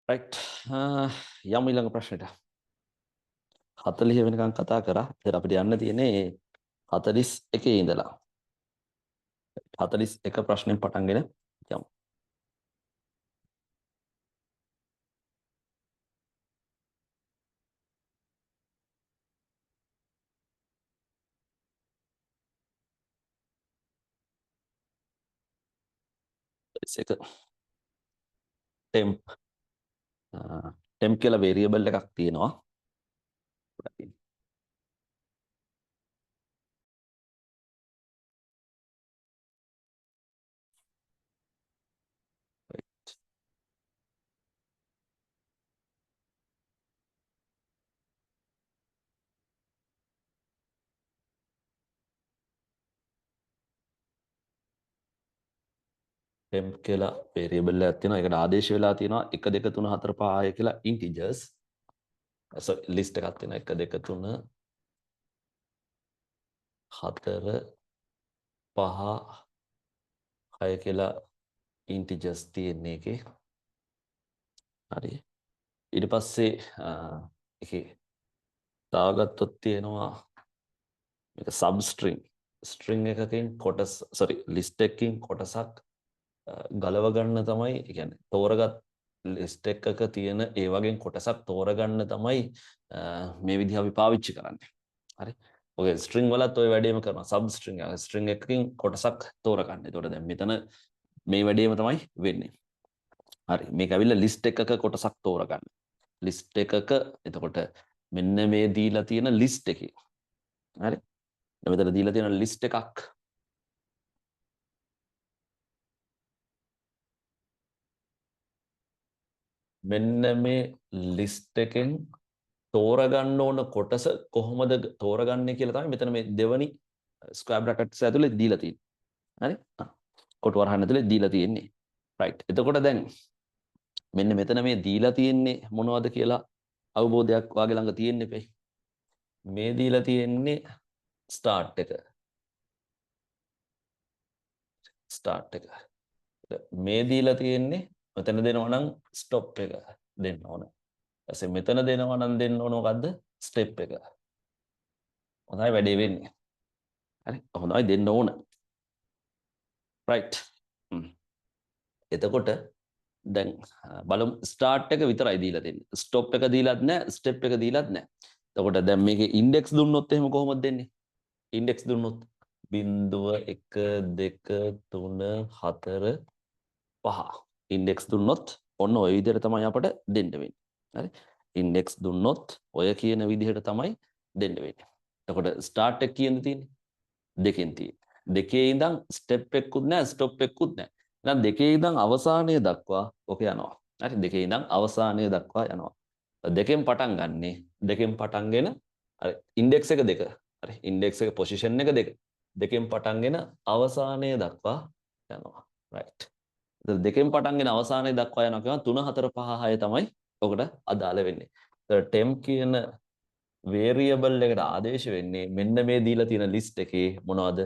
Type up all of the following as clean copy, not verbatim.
Right යමු ඊළඟ ප්‍රශ්නෙට 40 වෙනකන් කතා කරා. ඉතින් අපිට යන්න තියෙන්නේ 41 ඉඳලා 41 ප්‍රශ්නෙන් පටන්ගෙන යමු. එක ටෙම්ප් ටෙම්ප් කියලා වේරියබල් එකක් තියෙනවා. ටෙම්ප් කියලා වේරියබල් එකක් තියෙනවා. ඒකට ආදේශ වෙලා තියෙනවා 1 2 3 4 5 6 කියලා ඉන්ටිජර්ස්. ලිස්ට් එකක් තියෙනවා 1 2 3 4 5 6 කියලා ඉන්ටිජර්ස් තියෙන එකේ. හරි. ඊට පස්සේ ඒකේ දාගත්තොත් තියෙනවා මේක ස්ට්‍රිං එකකින් කොටස් ලිස්ට් එකකින් කොටසක් ගලව ගන්න තමයි, ඒ කියන්නේ තෝරගත් ලිස්ට් එකක තියෙන ඒ වගේ කොටසක් තෝරගන්න තමයි මේ විදිහ අපි පාවිච්චි කරන්නේ. හරි. ඔය ස්ට්‍රිං වලත් ඔය වැඩේම කරනවා. ස්ට්‍රිං එකකින් කොටසක් තෝරගන්න. ඒතකොට දැන් මෙතන මේ වැඩේම තමයි වෙන්නේ. හරි. මේක ඇවිල්ලා ලිස්ට් එකක කොටසක් තෝරගන්න. ලිස්ට් එකක එතකොට මෙන්න මේ දීලා තියෙන ලිස්ට් එකේ. හරි. මෙතන දීලා තියෙන ලිස්ට් එකක්. මෙන්න මේ ලිස්ට් එකෙන් තෝරගන්න ඕන කොටස කොහොමද තෝරගන්නේ කියලා තමයි මෙතන මේ දෙවනි ස්ක්වයර් බ්‍රැකට්ස් ඇතුලේ දීලා තියෙන්නේ. හරි? කොටු වරහන් ඇතුලේ දීලා තියෙන්නේ. රයිට්. එතකොට දැන් මෙන්න මෙතන මේ දීලා තියෙන්නේ මොනවද කියලා අවබෝධයක් වාගේ ළඟ තියෙන්න එපේ. මේ දීලා තියෙන්නේ ස්ටාර්ට් එක. මේ දීලා තියෙන්නේ මෙතන දෙනවා නම් ස්ටොප් එක දෙන්න ඕන. ඊපස්සේ මෙතන දෙනවා නම් දෙන්න ඕන මොකද්ද? ස්ටෙප් එක. හොඳයි වැඩේ වෙන්නේ. හරි. හොඳයි දෙන්න ඕන. රයිට්. එතකොට දැන් බලමු ස්ටාර්ට් එක විතරයි දීලා දෙන්නේ. ස්ටොප් එක දීලත් නැහැ, ස්ටෙප් එක දීලත් නැහැ. එතකොට දැන් මේකේ ඉන්ඩෙක්ස් දුන්නොත් එහෙම කොහොමද දෙන්නේ? ඉන්ඩෙක්ස් දුන්නොත් 0 1 2 3 4 5 ඉන්ඩෙක්ස් දුන්නොත් ඔන්න ඔය විදිහට තමයි අපට දෙන්න වෙන්නේ. හරි. ඉන්ඩෙක්ස් දුන්නොත් ඔය කියන විදිහට තමයි දෙන්න වෙන්නේ. එතකොට ස්ටාර්ට් එක කියන තියෙන්නේ දෙකෙන් තියෙන්නේ. දෙකේ ඉඳන් ස්ටෙප් එකකුත් නැහැ, ස්ටොප් එකකුත් නැහැ. එහෙනම් දෙකේ ඉඳන් අවසානය දක්වා ඔක යනවා. හරි. දෙකේ ඉඳන් අවසානය දක්වා යනවා. දෙකෙන් පටන් ගන්නෙ. දෙකෙන් පටන්ගෙන හරි ඉන්ඩෙක්ස් එක දෙක. හරි. ඉන්ඩෙක්ස් එක පොසිෂන් එක දෙක. දෙකෙන් පටන්ගෙන අවසානය දක්වා යනවා. රයිට්. දෙකෙන් පටන්ගෙන අවසානය දක්වා යනවා කියනවා 3 4 5 6 තමයි ඔකට අදාළ වෙන්නේ. ඒතර ටෙම්ප් කියන වේරියබල් එකට ආදේශ වෙන්නේ මෙන්න මේ දීලා තියෙන ලිස්ට් එකේ මොනවද?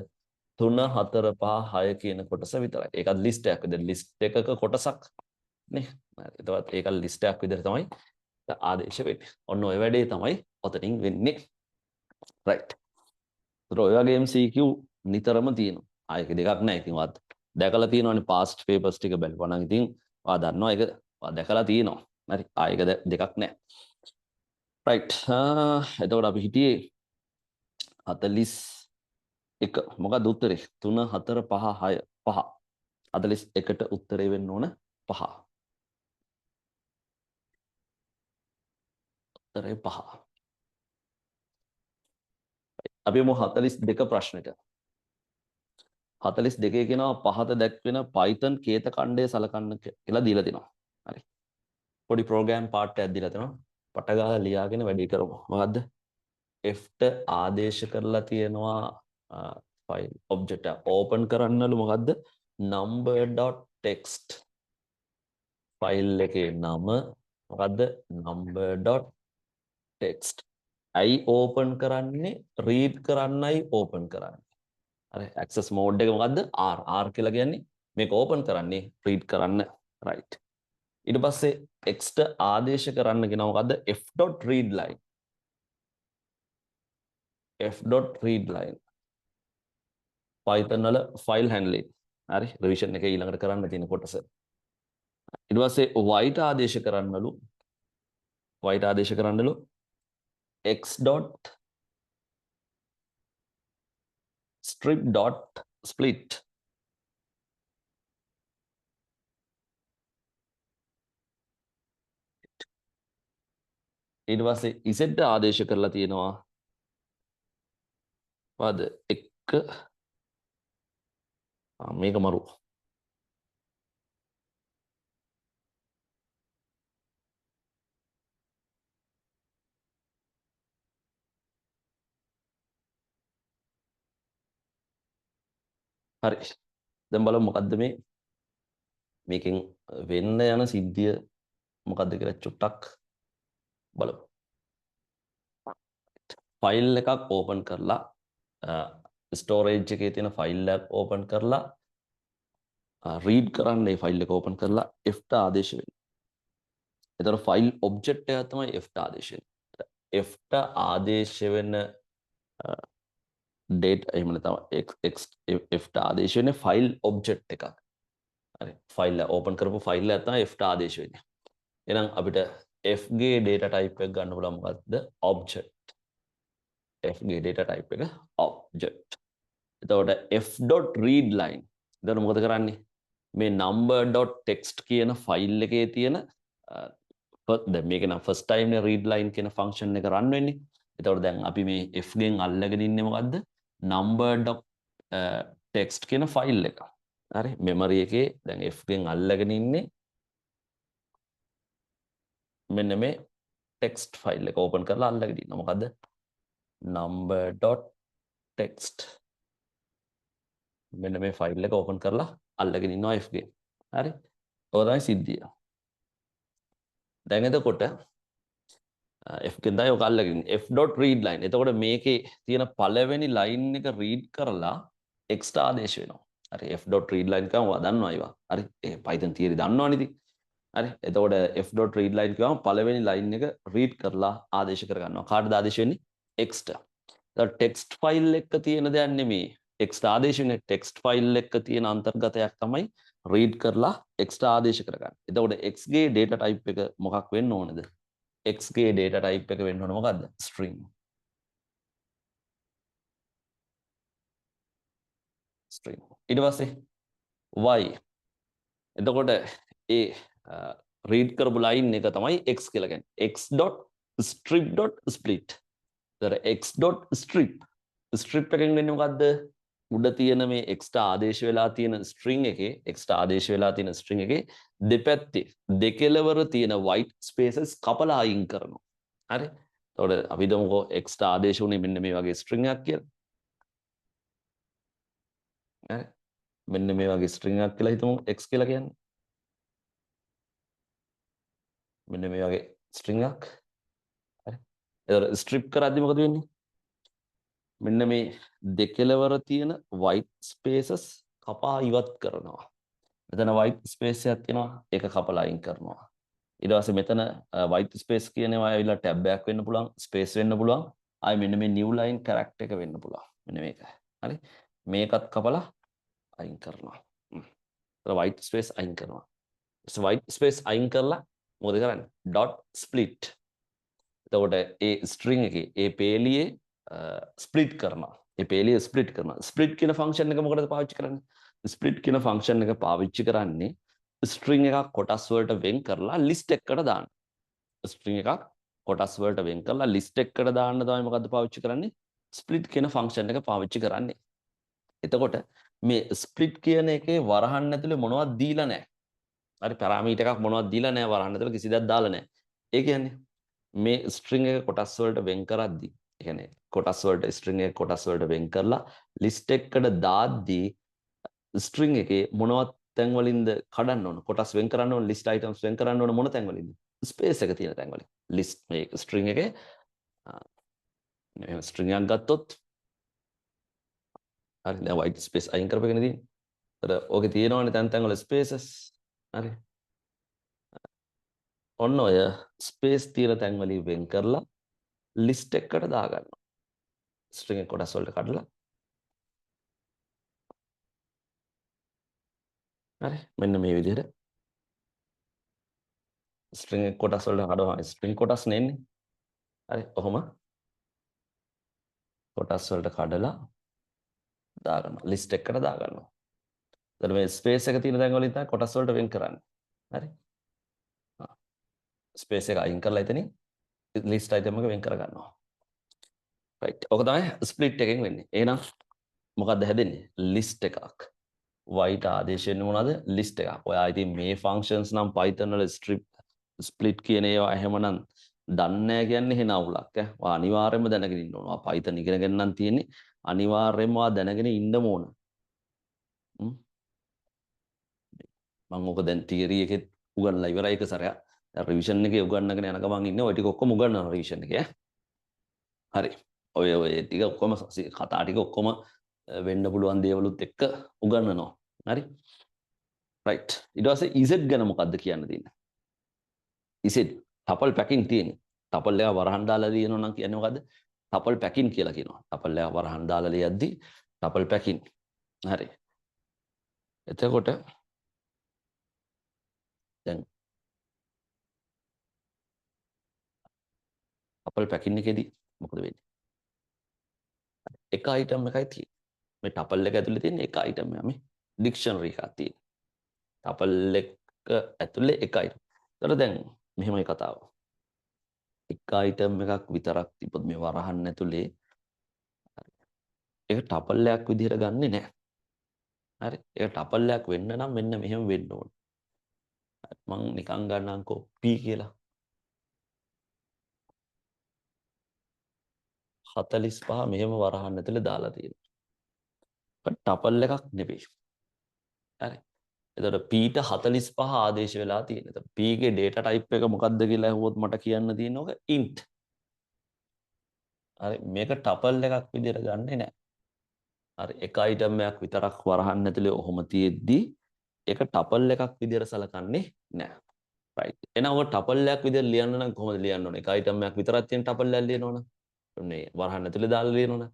3 4 5 6 කියන කොටස විතරයි. ඒකත් ලිස්ට් එකක් විදිහට ලිස්ට් එකක කොටසක් නේ. එතකොට ඒක ලිස්ට් එකක් විදිහට තමයි ආදේශ වෙන්නේ. ඔන්න ඔය වැඩේ තමයි ඔතනින් වෙන්නේ. රයිට්. ඒතර ඔය වගේ MCQ නිතරම තියෙනවා. ආයෙක දෙකක් නැහැ. ඉතින් වත් දැකලා තියෙනවනේ past papers ටික බලපුවා නම් ඉතින් ඔයා දන්නවා ඒක දැකලා තියෙනවා. හරි. ආයෙක දෙකක් නැහැ. රයිට්. එතකොට අපි හිටියේ 41 මොකක්ද උත්තරේ? 3 4 5 6 5. 41ට උත්තරේ වෙන්න ඕන 5. උත්තරේ 5. අපි යමු 42 ප්‍රශ්නෙට. 42 කියනවා පහත දැක්වෙන Python කේත ඛණ්ඩය සලකන්න කියලා දීලා තිනවා. හරි. පොඩි ප්‍රෝග්‍රෑම් පාර්ට් එකක් දීලා තිනවා. පට ගාලා ලියාගෙන වැඩේ කරමු. මොකද්ද? F ආදේශ කරලා තියෙනවා ෆයිල් ඔබ්ජෙක්ට් එක ඕපන් කරන්නලු මොකද්ද? number.txt ෆයිල් එකේ නම මොකද්ද? number.txt. I ඕපන් කරන්නේ read කරන්නයි ඕපන් කරන්නේ. හරි access mode එක මොකද්ද? R කියලා කියන්නේ මේක ඕපන් කරන්නේ read කරන්න. right. ඊට පස්සේ x ට ආදේශ කරන්න කියනවා මොකද්ද f.readline f.readline Python වල file handling හරි revision එක ඊළඟට කරන්න තියෙන කොටස ඊට පස්සේ y ට ආදේශ කරන්නලු y ට ආදේශ කරන්නලු x.strip.split ඊට පස්සේ z ට ආදේශ කරලා තියෙනවා මොකද එක මේක මරු හරි දැන් බලමු මොකද්ද මේකෙන් වෙන්න යන සිද්ධිය මොකද්ද කියලා චුට්ටක් බලමු ෆයිල් එකක් ඕපන් කරලා ස්ටෝරේජ් එකේ තියෙන ෆයිල් එකක් ඕපන් කරලා රීඩ් කරන්න මේ ෆයිල් එක ඕපන් කරලා f ට ආදේශ වෙනවා. ඒතර ෆයිල් ඔබ්ජෙක්ට් එක තමයි f ට ආදේශ වෙන්නේ. f ට ආදේශ වෙන date එහෙම නැත්නම් x f ට ආදේශ වෙන්නේ ෆයිල් ඔබ්ජෙක්ට් එකක්. හරි. ෆයිල් එක ඕපන් කරපු ෆයිල් එක තමයි f ට ආදේශ වෙන්නේ. එහෙනම් අපිට f ගේ data type එක ගන්න පුළුවන් මොකද්ද? object. f ගේ data type එක object. එතකොට f.readline. එතකොට මොකද කරන්නේ? මේ number.txt කියන ෆයිල් එකේ තියෙන දැන් මේක නම් first time නේ read line කියන function එක run වෙන්නේ. එතකොට දැන් අපි මේ f ගෙන් අල්ලගෙන ඉන්නේ මොකද්ද? number.txt කියන ෆයිල් එක. හරි memory එකේ දැන් f ගෙන් අල්ලගෙන ඉන්නේ මෙන්න මේ text ෆයිල් එක open කරලා අල්ලගෙන ඉන්නවා. මොකද්ද? number.txt මෙන්න මේ ෆයිල් එක ඕපන් කරලා අල්ලගෙන ඉන්නවා f ගෙන්. හරි. ඔය තමයි සිද්ධිය. දැන් එතකොට f ගෙන් තමයි ඔක අල්ලගෙන f.readline. එතකොට මේකේ තියෙන පළවෙනි ලයින් එක රීඩ් කරලා x ට ආදේශ වෙනවා. හරි f.readline කියවම ඔයා දන්නවා ඒවා. හරි. ඒ Python theory දන්නවනේ ඉතින්. හරි. එතකොට f.readline කියවම පළවෙනි ලයින් එක රීඩ් කරලා ආදේශ කරගන්නවා. කාටද ආදේශ වෙන්නේ? x ට. එතකොට text file එක තියෙන දෙයක් නෙමෙයි. x ආදේශ වෙන text file එක තියෙන අන්තර්ගතයක් තමයි read කරලා x ආදේශ කරගන්න. එතකොට x ගේ data type එක මොකක් වෙන්න ඕනද? x ගේ data type එක වෙන්න ඕන මොකද්ද? string. string. ඊට පස්සේ y. එතකොට ඒ read කරපු line එක තමයි x කියලා කියන්නේ. x.strip.split. එතකොට x.strip. strip එකෙන් වෙන්නේ මොකද්ද? උඩ තියෙන මේ x ට ආදේශ වෙලා තියෙන string එකේ x ට ආදේශ වෙලා තියෙන string එකේ දෙපැත්තේ දෙකෙලවර තියෙන white spaces කපලා අයින් කරනවා. හරි? එතකොට අපි හිතමුකෝ x ට ආදේශ වුණේ මෙන්න මේ වගේ string එකක් කියලා. හරි? මෙන්න මේ වගේ string එකක් කියලා හිතමු x කියලා කියන්නේ. මෙන්න මේ වගේ string එකක්. හරි? එතකොට strip කරද්දි මොකද වෙන්නේ? මෙන්න මේ දෙකෙලවර තියෙන white spaces කපා ඉවත් කරනවා. මෙතන white space එකක් තියෙනවා ඒක කපලා අයින් කරනවා. ඊට පස්සේ මෙතන white space කියන ඒවා ඇවිල්ලා tab එකක් වෙන්න පුළුවන් space වෙන්න පුළුවන්. ආයි මෙන්න මේ new line character එක වෙන්න පුළුවන්. මෙන්න මේක. හරි. මේකත් කපලා අයින් කරනවා. ඒතර white space අයින් කරනවා. white space අයින් කරලා මොකද කරන්නේ? dot split. එතකොට ඒ string එකේ ඒ පේලියේ ස්ප්ලිට් කරනවා. ඒ පේලිය ස්ප්ලිට් කරනවා. ස්ප්ලිට් කියන ෆන්ක්ෂන් එක මොකටද පාවිච්චි කරන්නේ? ස්ප්ලිට් කියන ෆන්ක්ෂන් එක පාවිච්චි කරන්නේ ස්ට්‍රින්ග් එකක් කොටස් වලට වෙන් කරලා ලිස්ට් එකකට දාන්න. ස්ට්‍රින්ග් එකක් කොටස් වලට වෙන් කරලා ලිස්ට් එකකට දාන්න තමයි මොකද්ද පාවිච්චි කරන්නේ? ස්ප්ලිට් කියන ෆන්ක්ෂන් එක පාවිච්චි කරන්නේ. එතකොට මේ ස්ප්ලිට් කියන එකේ වරහන් ඇතුලේ මොනවද දීලා නැහැ. හරි පැරාමීටර් එකක් මොනවද දීලා නැහැ වරහන් ඇතුලේ කිසි දෙයක් දාලා නැහැ. ඒ කියන්නේ මේ ස්ට්‍රින්ග් එක කොටස් වලට වෙන් කරද්දී කියන්නේ කොටස් වලට ස්ට්‍රින්ග් එක කොටස් වලට වෙන් කරලා ලිස්ට් එකකට දාද්දී ස්ට්‍රින්ග් එකේ මොනවත් තැන් වලින්ද කඩන්න ඕන කොටස් වෙන් කරන්න ඕන ලිස්ට් අයිටම්ස් වෙන් කරන්න ඕන මොන තැන් වලින්ද ස්පේස් එක තියෙන තැන් වලින් ලිස්ට් මේ ස්ට්‍රින්ග් එකේ මේ ස්ට්‍රින්ග් එකක් ගත්තොත් හරි දැන් white space අයින් කරපගෙන තියෙන්නේ. ඒතර ඕකේ තියෙනවනේ තැන් තැන් වල ස්පේසස් හරි ඔන්න ඔය ස්පේස් තියෙන තැන් වලින් වෙන් කරලා ලිස්ට් එකකට දාගන්නවා. ස්ට්‍රින්ග් එක කොටස් වලට කඩලා. හරි. මෙන්න මේ විදිහට ස්ට්‍රින්ග් එක කොටස් වලට කඩනවා. ස්ට්‍රින්ග් කොටස් නෙන්නේ. හරි. කොහොම කොටස් වලට කඩලා දාගන්නවා. ලිස්ට් එකකට දාගන්නවා. එතන මේ ස්පේස් එක තියෙන තැන් වලින් තමයි කොටස් වලට වෙන් කරන්නේ. හරි. ස්පේස් එක අයින් කරලා එතනින් ලිස්ට් අයිටම් එක වෙන් කරගන්නවා. රයිට්. ඔක තමයි ස්ප්ලිට් එකෙන් වෙන්නේ. එහෙනම් මොකක්ද හැදෙන්නේ? ලිස්ට් එකක්. y ට ආදේශ වෙන්නේ මොනවද? ලිස්ට් එකක්. ඔයා ඉතින් මේ ෆන්ක්ෂන්ස් නම් Python වල ස්ප්ලිට් කියන ඒවා එහෙමනම් දන්නේ නැහැ කියන්නේ එහෙන අවුලක් ඈ. ඔයා අනිවාර්යයෙන්ම දැනගෙන ඉන්න ඕන. ඔයා Python ඉගෙනගෙන නම් තියෙන්නේ අනිවාර්යයෙන්ම ඔයා දැනගෙන ඉන්න ඕන. මම ඕක දැන් තියරි එකෙත් උගන්ලා ඉවරයි එක සැරයක්. දැන් රිවිෂන් එකේ උගන්වගෙන යන ගමන් ඉන්නේ ඔය ටික ඔක්කොම උගන්වනවා රිවිෂන් එකේ ඈ. හරි. ඔය ටික ඔක්කොම කතා ටික ඔක්කොම වෙන්න පුළුවන් දේවලුත් එක්ක උගන්වනවා. හරි. රයිට්. ඊට පස්සේ z ගැන මොකද්ද කියන්න තියෙන්නේ? z ටපල් පැකින් තියෙන්නේ. ටපල් එක වරහන් දාලා ලියනවා නම් කියන්නේ මොකද්ද? ටපල් පැකින් කියලා කියනවා. ටපල් එක වරහන් දාලා ලියද්දි ටපල් පැකින්. හරි. එතකොට දැන් ටපල් පැකින් එකේදී මොකද වෙන්නේ? එක අයිටම් එකයි තියෙන්නේ. මේ ටපල් එක ඇතුලේ තියෙන එක අයිටම් එක මේ ඩික්ෂනරි එකක් තියෙන්නේ. ටපල් එක ඇතුලේ එක අයිටම්. ඒතර දැන් මෙහෙමයි කතාව. එක අයිටම් එකක් විතරක් තිබ්බොත් මේ වරහන් ඇතුලේ ඒක ටපල් එකක් විදිහට ගන්නෙ නෑ. හරි. ඒක ටපල් එකක් වෙන්න නම් මෙන්න මෙහෙම වෙන්න ඕන. මං නිකන් ගන්නම්කෝ p කියලා. 45 මෙහෙම වරහන් ඇතුලේ දාලා තියෙනවා. ටපල් එකක් නෙවෙයි. හරි. එතකොට p ට 45 ආදේශ වෙලා තියෙනවා. එතකොට p ගේ data type එක මොකක්ද කියලා අහුවොත් මට කියන්න තියෙන ඕක int. හරි. මේක ටපල් එකක් විදිහට ගන්නෙ නෑ. හරි. එක අයිටම් එකක් විතරක් වරහන් ඇතුලේ ඔහොම තියෙද්දි ඒක ටපල් එකක් විදිහට සලකන්නේ නෑ. රයිට්. එහෙනම් ඔය ටපල් එකක් විදිහට ලියන්න නම් කොහොමද ලියන්න ඕනේ? එක අයිටම් එකක් විතරක් තියෙන ටපල් එකක් ලියනවනම්. ඔන්නේ වරහන් ඇතුලේ දාලා ලියනවනම්.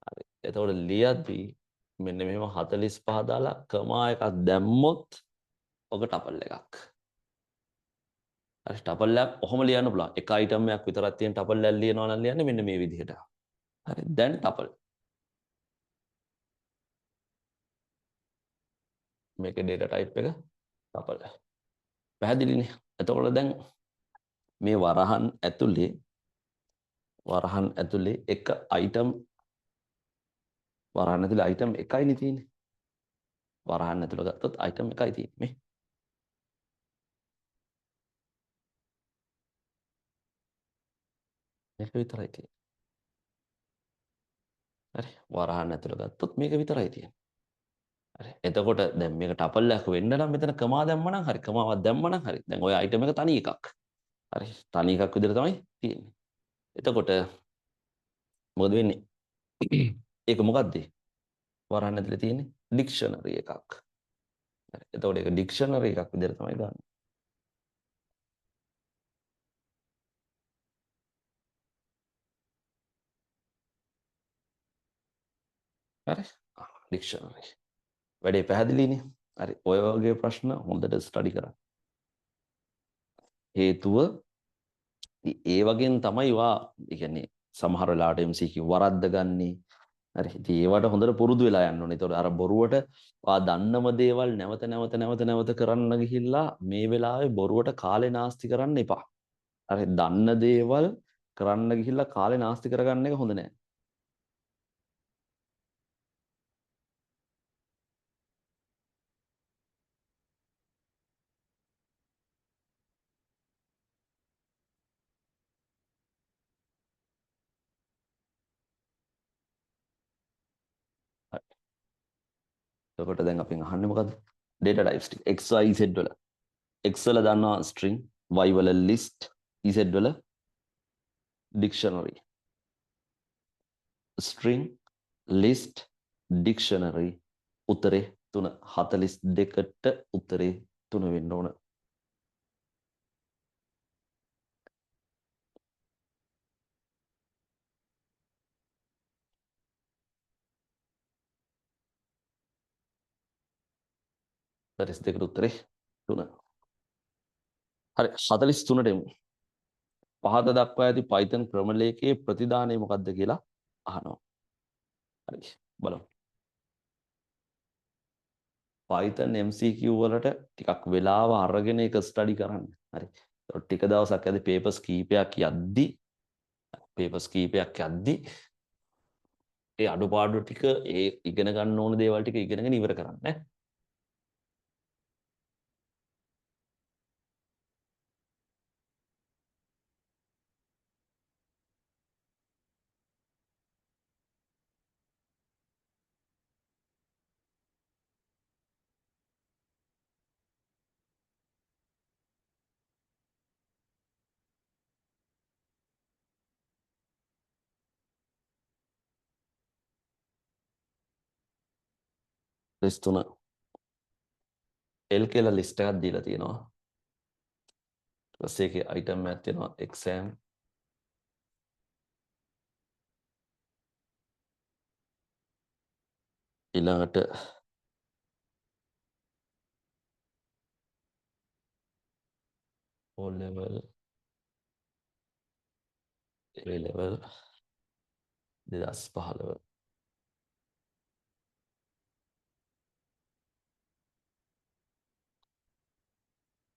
හරි. එතකොට ලියද්දි මෙන්න මෙහෙම 45 දාලා කමා එකක් දැම්මොත් ඔක ටපල් එකක්. හරි. ටපල් එකක් ඔහොම ලියන්න පුළුවන්. එක අයිටම් එකක් විතරක් තියෙන ටපල් එකක් ලියනවා නම් ලියන්නේ මෙන්න මේ විදිහට. හරි. දැන් ටපල්. මේකේ data type එක ටපල්. පැහැදිලිනේ. එතකොට දැන් මේ වරහන් ඇතුලේ එක අයිටම් වරහන් ඇතුලේ අයිටම් එකයිනේ තියෙන්නේ. වරහන් ඇතුළ ගත්තොත් අයිටම් එකයි තියෙන්නේ මේ. මේක විතරයි තියෙන්නේ. හරි. වරහන් ඇතුළ ගත්තොත් මේක විතරයි තියෙන්නේ. හරි. එතකොට දැන් මේක ටපල් එකක් වෙන්න නම් මෙතන කමා දැම්මනම් හරි. කමාවක් දැම්මනම් හරි. දැන් ඔය අයිටම් එක තනි එකක්. හරි. තනි එකක් විදිහට තමයි තියෙන්නේ. එතකොට මොකද වෙන්නේ? ඒක මොකද්ද? වරහන් ඇතුලේ තියෙන්නේ ඩික්ෂනරි එකක්. හරි. එතකොට ඒක ඩික්ෂනරි එකක් විදිහට තමයි ගන්න. හරි. ඩික්ෂනරි. වැඩේ පැහැදිලිනේ. හරි. ඔය වගේ ප්‍රශ්න හොඳට ස්ටඩි කරන්න. හේතුව ඒ වගේන් තමයි වා කියන්නේ සමහර වෙලාවට MCQ වරද්ද ගන්නේ. හරි. ඉතින් ඒවට හොඳට පුරුදු වෙලා යන්න ඕනේ. ඒතකොට අර බොරුවට වා දන්නම දේවල් නැවත කරන්න ගිහිල්ලා මේ වෙලාවේ බොරුවට කාලේ නාස්ති කරන්න එපා. හරි. දන්න දේවල් කරන්න ගිහිල්ලා කාලේ නාස්ති කරගන්න එක හොඳ නෑ. හරි. එතකොට දැන් අපෙන් අහන්නේ මොකද්ද? data types ටික. x y z වල. x වල දන්නවා string, y වල list, z වල dictionary. string, list, dictionary උත්තරේ 3 42ට උත්තරේ 3 වෙන්න ඕන. 42කට උත්තරේ 3. හරි 43ට එමු. පහත දක්වා ඇති Python ක්‍රම ලේඛයේ ප්‍රතිදානය මොකක්ද කියලා අහනවා. හරි බලමු. Python MCQ වලට ටිකක් වෙලාව අරගෙන ඒක ස්ටඩි කරන්න. හරි. ඒත් ටික දවසක් ඇද්දි papers කීපයක් යද්දි ඒ අඩුපාඩු ටික ඒ ඉගෙන ගන්න ඕන දේවල් ටික ඉගෙනගෙන ඉවර කරන්න ඈ. ලිස්ට් තුන L කියලා ලිස්ට් එකක් දීලා තියෙනවා. ඊට පස්සේ ඒකේ item එකක් තියෙනවා exam ඊළඟට O level A level 2015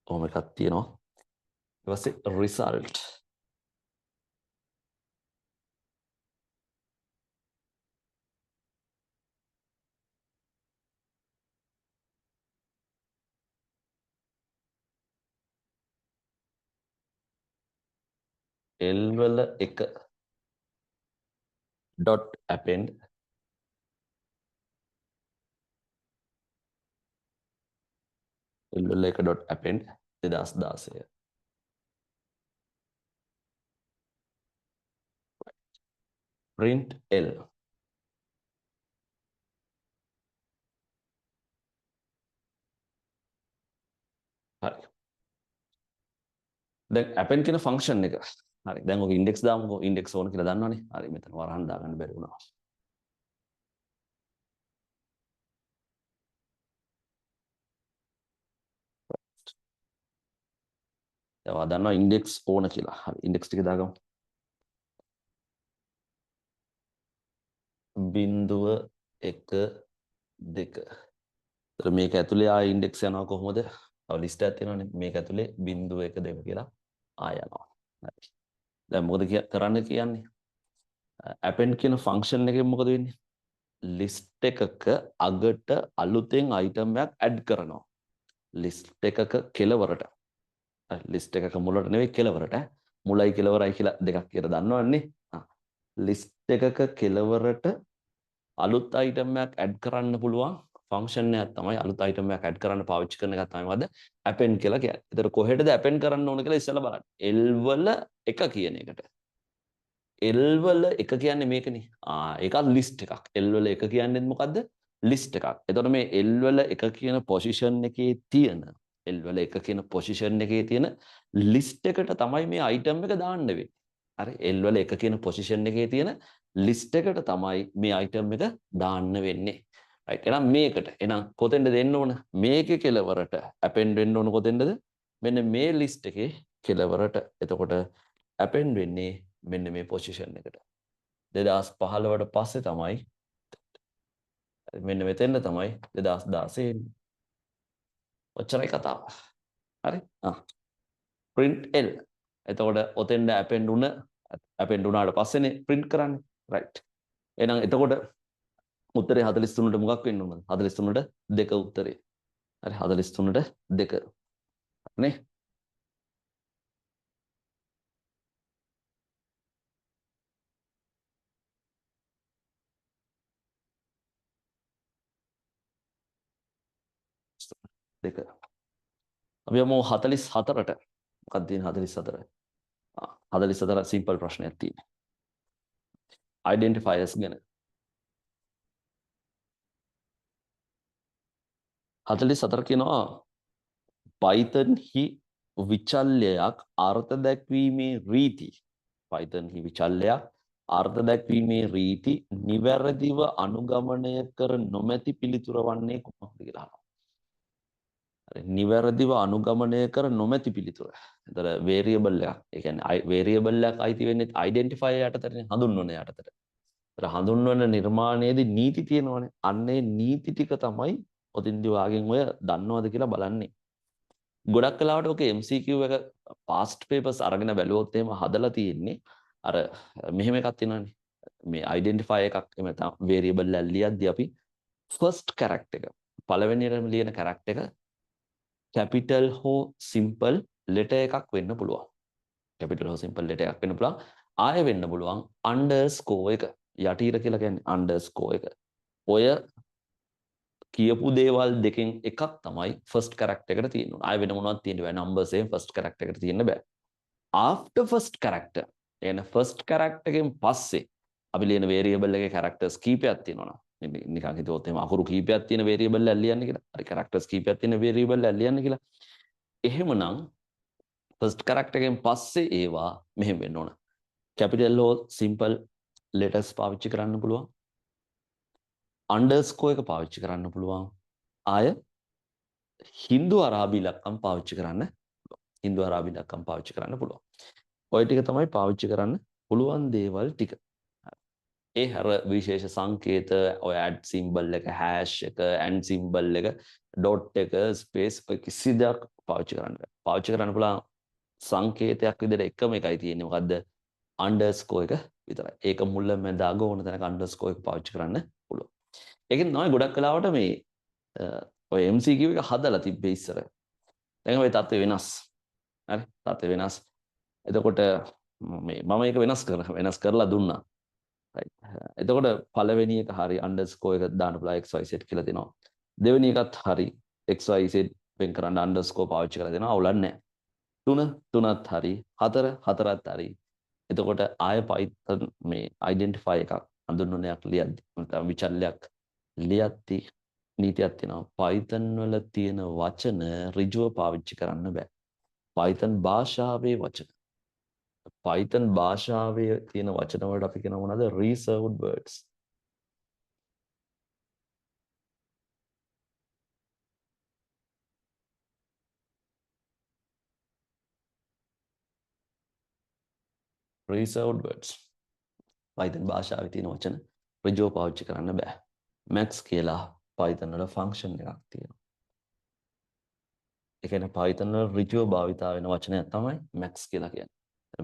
ඔහොම එකක් තියෙනවා. ඊට පස්සේ result L වල 1 dot append L වල 1 dot append 2016 print L හරි. දැන් append කියන function එක. හරි. දැන් ඔක index දාමුකෝ. index ඕන කියලා දන්නවනේ. හරි මෙතන වරහන් දාගන්න බැරි වුණා. දැන් ඔයා දන්නවා index ඕන කියලා. හරි index ටික දාගමු. බිංදුව 1 2 ඒතර මේක ඇතුලේ ආය ඉන්ඩෙක්ස් යනවා කොහොමද? තව ලිස්ට් එකක් තියෙනවානේ. මේක ඇතුලේ 0.1 කියලා ආය යනවා. හරි. දැන් මොකද කරන්න කියන්නේ? append කියන ෆන්ක්ෂන් එකෙන් මොකද වෙන්නේ? ලිස්ට් එකක අගට අලුතෙන් අයිටම් එකක් ඇඩ් කරනවා. ලිස්ට් එකක කෙලවරට. ලිස්ට් එකක මුලට නෙවෙයි කෙලවරට. මුලයි කෙලවරයි කියලා දෙකක් කියලා දන්නවන්නේ. ලිස්ට් එකක කෙලවරට අලුත් අයිටම් එකක් ඇඩ් කරන්න පුළුවන් ෆන්ක්ෂන් එකක් තමයි අලුත් අයිටම් එකක් ඇඩ් කරන්න පාවිච්චි කරන එක තමයි මොකද append කියලා කියන්නේ. ඒතර කොහෙටද append කරන්න ඕන කියලා ඉස්සෙල්ලා බලන්න. L වල 1 කියන එකට. L වල 1 කියන්නේ මේකනේ. ඒකත් ලිස්ට් එකක්. L වල 1 කියන්නේ මොකද්ද? ලිස්ට් එකක්. එතකොට මේ L වල 1 කියන පොසිෂන් එකේ තියෙන L වල 1 කියන පොසිෂන් එකේ තියෙන ලිස්ට් එකට තමයි මේ අයිටම් එක දාන්න වෙන්නේ. හරි L වල 1 කියන පොසිෂන් එකේ තියෙන ලිස්ට් එකට තමයි මේ අයිටම් එක දාන්න වෙන්නේ. right එහෙනම් මේකට එහෙනම් කොතෙන්ද දෙන්න ඕන? මේකේ කෙලවරට append වෙන්න ඕන කොතෙන්ද? මෙන්න මේ ලිස්ට් එකේ කෙලවරට. එතකොට append වෙන්නේ මෙන්න මේ පොසිෂන් එකට. 2015ට පස්සේ තමයි මෙන්න මෙතෙන්ද තමයි 2016 එන්නේ. ඔච්චරයි කතාව. හරි? print L. එතකොට ඔතෙන්ද append උනාට පස්සේනේ print කරන්නේ. right. එහෙනම් එතකොට උත්තරේ 43ට මොකක් වෙන්න ඕනද? 43ට 2 උත්තරේ. හරි 43ට 2. නේ? දෙක. අපි යමු 44ට. මොකක්ද තියෙන්නේ 44? 44 සිම්පල් ප්‍රශ්නයක් තියෙනවා. identifiers ගැන. 44 කියනවා Python හි විචල්‍යයක් අර්ථ දැක්වීමේ රීති. Python හි විචල්‍යයක් අර්ථ දැක්වීමේ රීති නිවැරදිව අනුගමනය කර නොමැති පිළිතුර වන්නේ කුමක්ද කියලා අහනවා. හරි. නිවැරදිව අනුගමනය කර නොමැති පිළිතුර. එතකොට වේරියබල් එකක්. ඒ කියන්නේ වේරියබල් එකක් අයිති වෙන්නේ අයිඩෙන්ටිෆයි යටතටනේ, හඳුන්වන යටතට. ඒතර හඳුන්වන නිර්මාණයේදී නීති තියෙනවනේ. අන්නේ නීති ටික තමයි ඔතින්දි වාගෙන් ඔය දන්නවද කියලා බලන්නේ. ගොඩක් කලාවට ඔක MCQ එක පාස්ට් පේපර්ස් අරගෙන බැලුවොත් එහෙම හදලා තියෙන්නේ අර මෙහෙම එකක් තියෙනවානේ. මේ අයිඩෙන්ටිෆයි එකක් එහෙම නැත්නම් වේරියබල් එකක් ලියද්දී අපි ෆස්ට් කැරක්ටර් එක පළවෙනියටම ලියන කැරක්ටර් එක කැපිටල් හෝ සිම්පල් ලෙටර් එකක් වෙන්න පුළුවන්. කැපිටල් හෝ සිම්පල් ලෙටර් එකක් වෙන්න පුළුවන්. ආයෙ වෙන්න පුළුවන් අන්ඩර්ස්කෝර් එක. යටිහිර කියලා කියන්නේ අන්ඩර්ස්කෝර් එක. ඔය කියපු දේවල් දෙකෙන් එකක් තමයි ෆස්ට් කැරක්ටර් එකට තියෙන්නේ. ආයෙ වෙන මොනවද තියෙන්න බෑ. නම්බර්ස් එකෙන් ෆස්ට් කැරක්ටර් එකට තියෙන්න බෑ. ආෆ්ටර් ෆස්ට් කැරක්ටර් එන ෆස්ට් කැරක්ටර් එකෙන් පස්සේ අපි ලියන වේරියබල් එකේ කැරක්ටර්ස් කීපයක් තියෙනවා. නිකන් හිතුවොත් එහෙම අකුරු කීපයක් තියෙන වේරියබල් එකක් ලියන්න කියලා. හරි කැරක්ටර්ස් කීපයක් තියෙන වේරියබල් එකක් ලියන්න කියලා. එහෙමනම් ෆස්ට් කැරක්ටර් එකෙන් පස්සේ ඒවා මෙහෙම වෙන්න ඕන. කැපිටල් හෝ සිම්පල් ලෙටර්ස් පාවිච්චි කරන්න පුළුවන්. අන්ඩර්ස්කෝර් එක පාවිච්චි කරන්න පුළුවන්. ආය හින්දු අරාබි ඉලක්කම් පාවිච්චි කරන්න හින්දු අරාබි ඉලක්කම් පාවිච්චි කරන්න පුළුවන්. ඔය ටික තමයි පාවිච්චි කරන්න පුළුවන් දේවල් ටික. ඒ හැර විශේෂ සංකේත ඔය ඇඩ් සිම්බල් එක හැෂ් එක ඇන්ඩ් සිම්බල් එක ඩොට් එක ස්පේස් ඔය කිසි දෙයක් පාවිච්චි කරන්න බෑ. පාවිච්චි කරන්න පුළුවන් සංකේතයක් විදිහට එකම එකයි තියෙන්නේ. මොකද්ද? අන්ඩර්ස්කෝර් එක විතරයි. ඒක මුල මැද අග ඕන තැනක අන්ඩර්ස්කෝර් එක පාවිච්චි කරන්න පුළුවන්. ඒකෙන් තමයි ගොඩක් වෙලාවට මේ ඔය MCQ එක හදලා තිබ්බේ ඉස්සර. දැන් ඔය තත්ත්වය වෙනස්. හරි? තත්ත්වය වෙනස්. එතකොට මම ඒක වෙනස් කරලා දුන්නා. එතකොට පළවෙනි එක හරි අන්ඩර්ස්කෝර් එක දාන්න පුළුවන් XYZ කියලා දෙනවා. දෙවෙනි එකත් හරි XYZ වෙන් කරන්න අන්ඩර්ස්කෝර් පාවිච්චි කරලා දෙනවා. අවුලක් නැහැ. තුනත් හරි හතරත් හරි. එතකොට ආය Python මේ අයිඩෙන්ටිෆයි එකක් හඳුන්වනයක් ලියද්දි නැත්නම් විචල්යක් ලියද්දි නීතියක් තියෙනවා. Python වල තියෙන වචන ඍජුව පාවිච්චි කරන්න බෑ. Python භාෂාවේ වචන. Python භාෂාවේ තියෙන වචන වලට අපි කියනවා මොනවද? reserved words. reserved words. Python භාෂාවේ තියෙන වචන ඍජුව පාවිච්චි කරන්න බෑ. max කියලා Python වල function එකක් තියෙනවා. ඒ කියන්නේ Python වල ඍජුව භාවිතා වෙන වචනයක් තමයි max කියලා කියන්නේ.